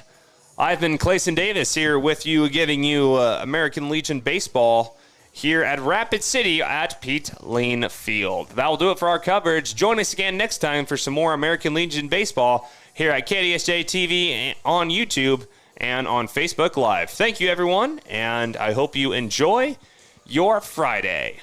I've been Clayson Davis here with you, giving you American Legion Baseball here at Rapid City at Pete Lean Field. That will do it for our coverage. Join us again next time for some more American Legion Baseball here at KDSJ-TV on YouTube and on Facebook Live. Thank you, everyone, and I hope you enjoy your Friday.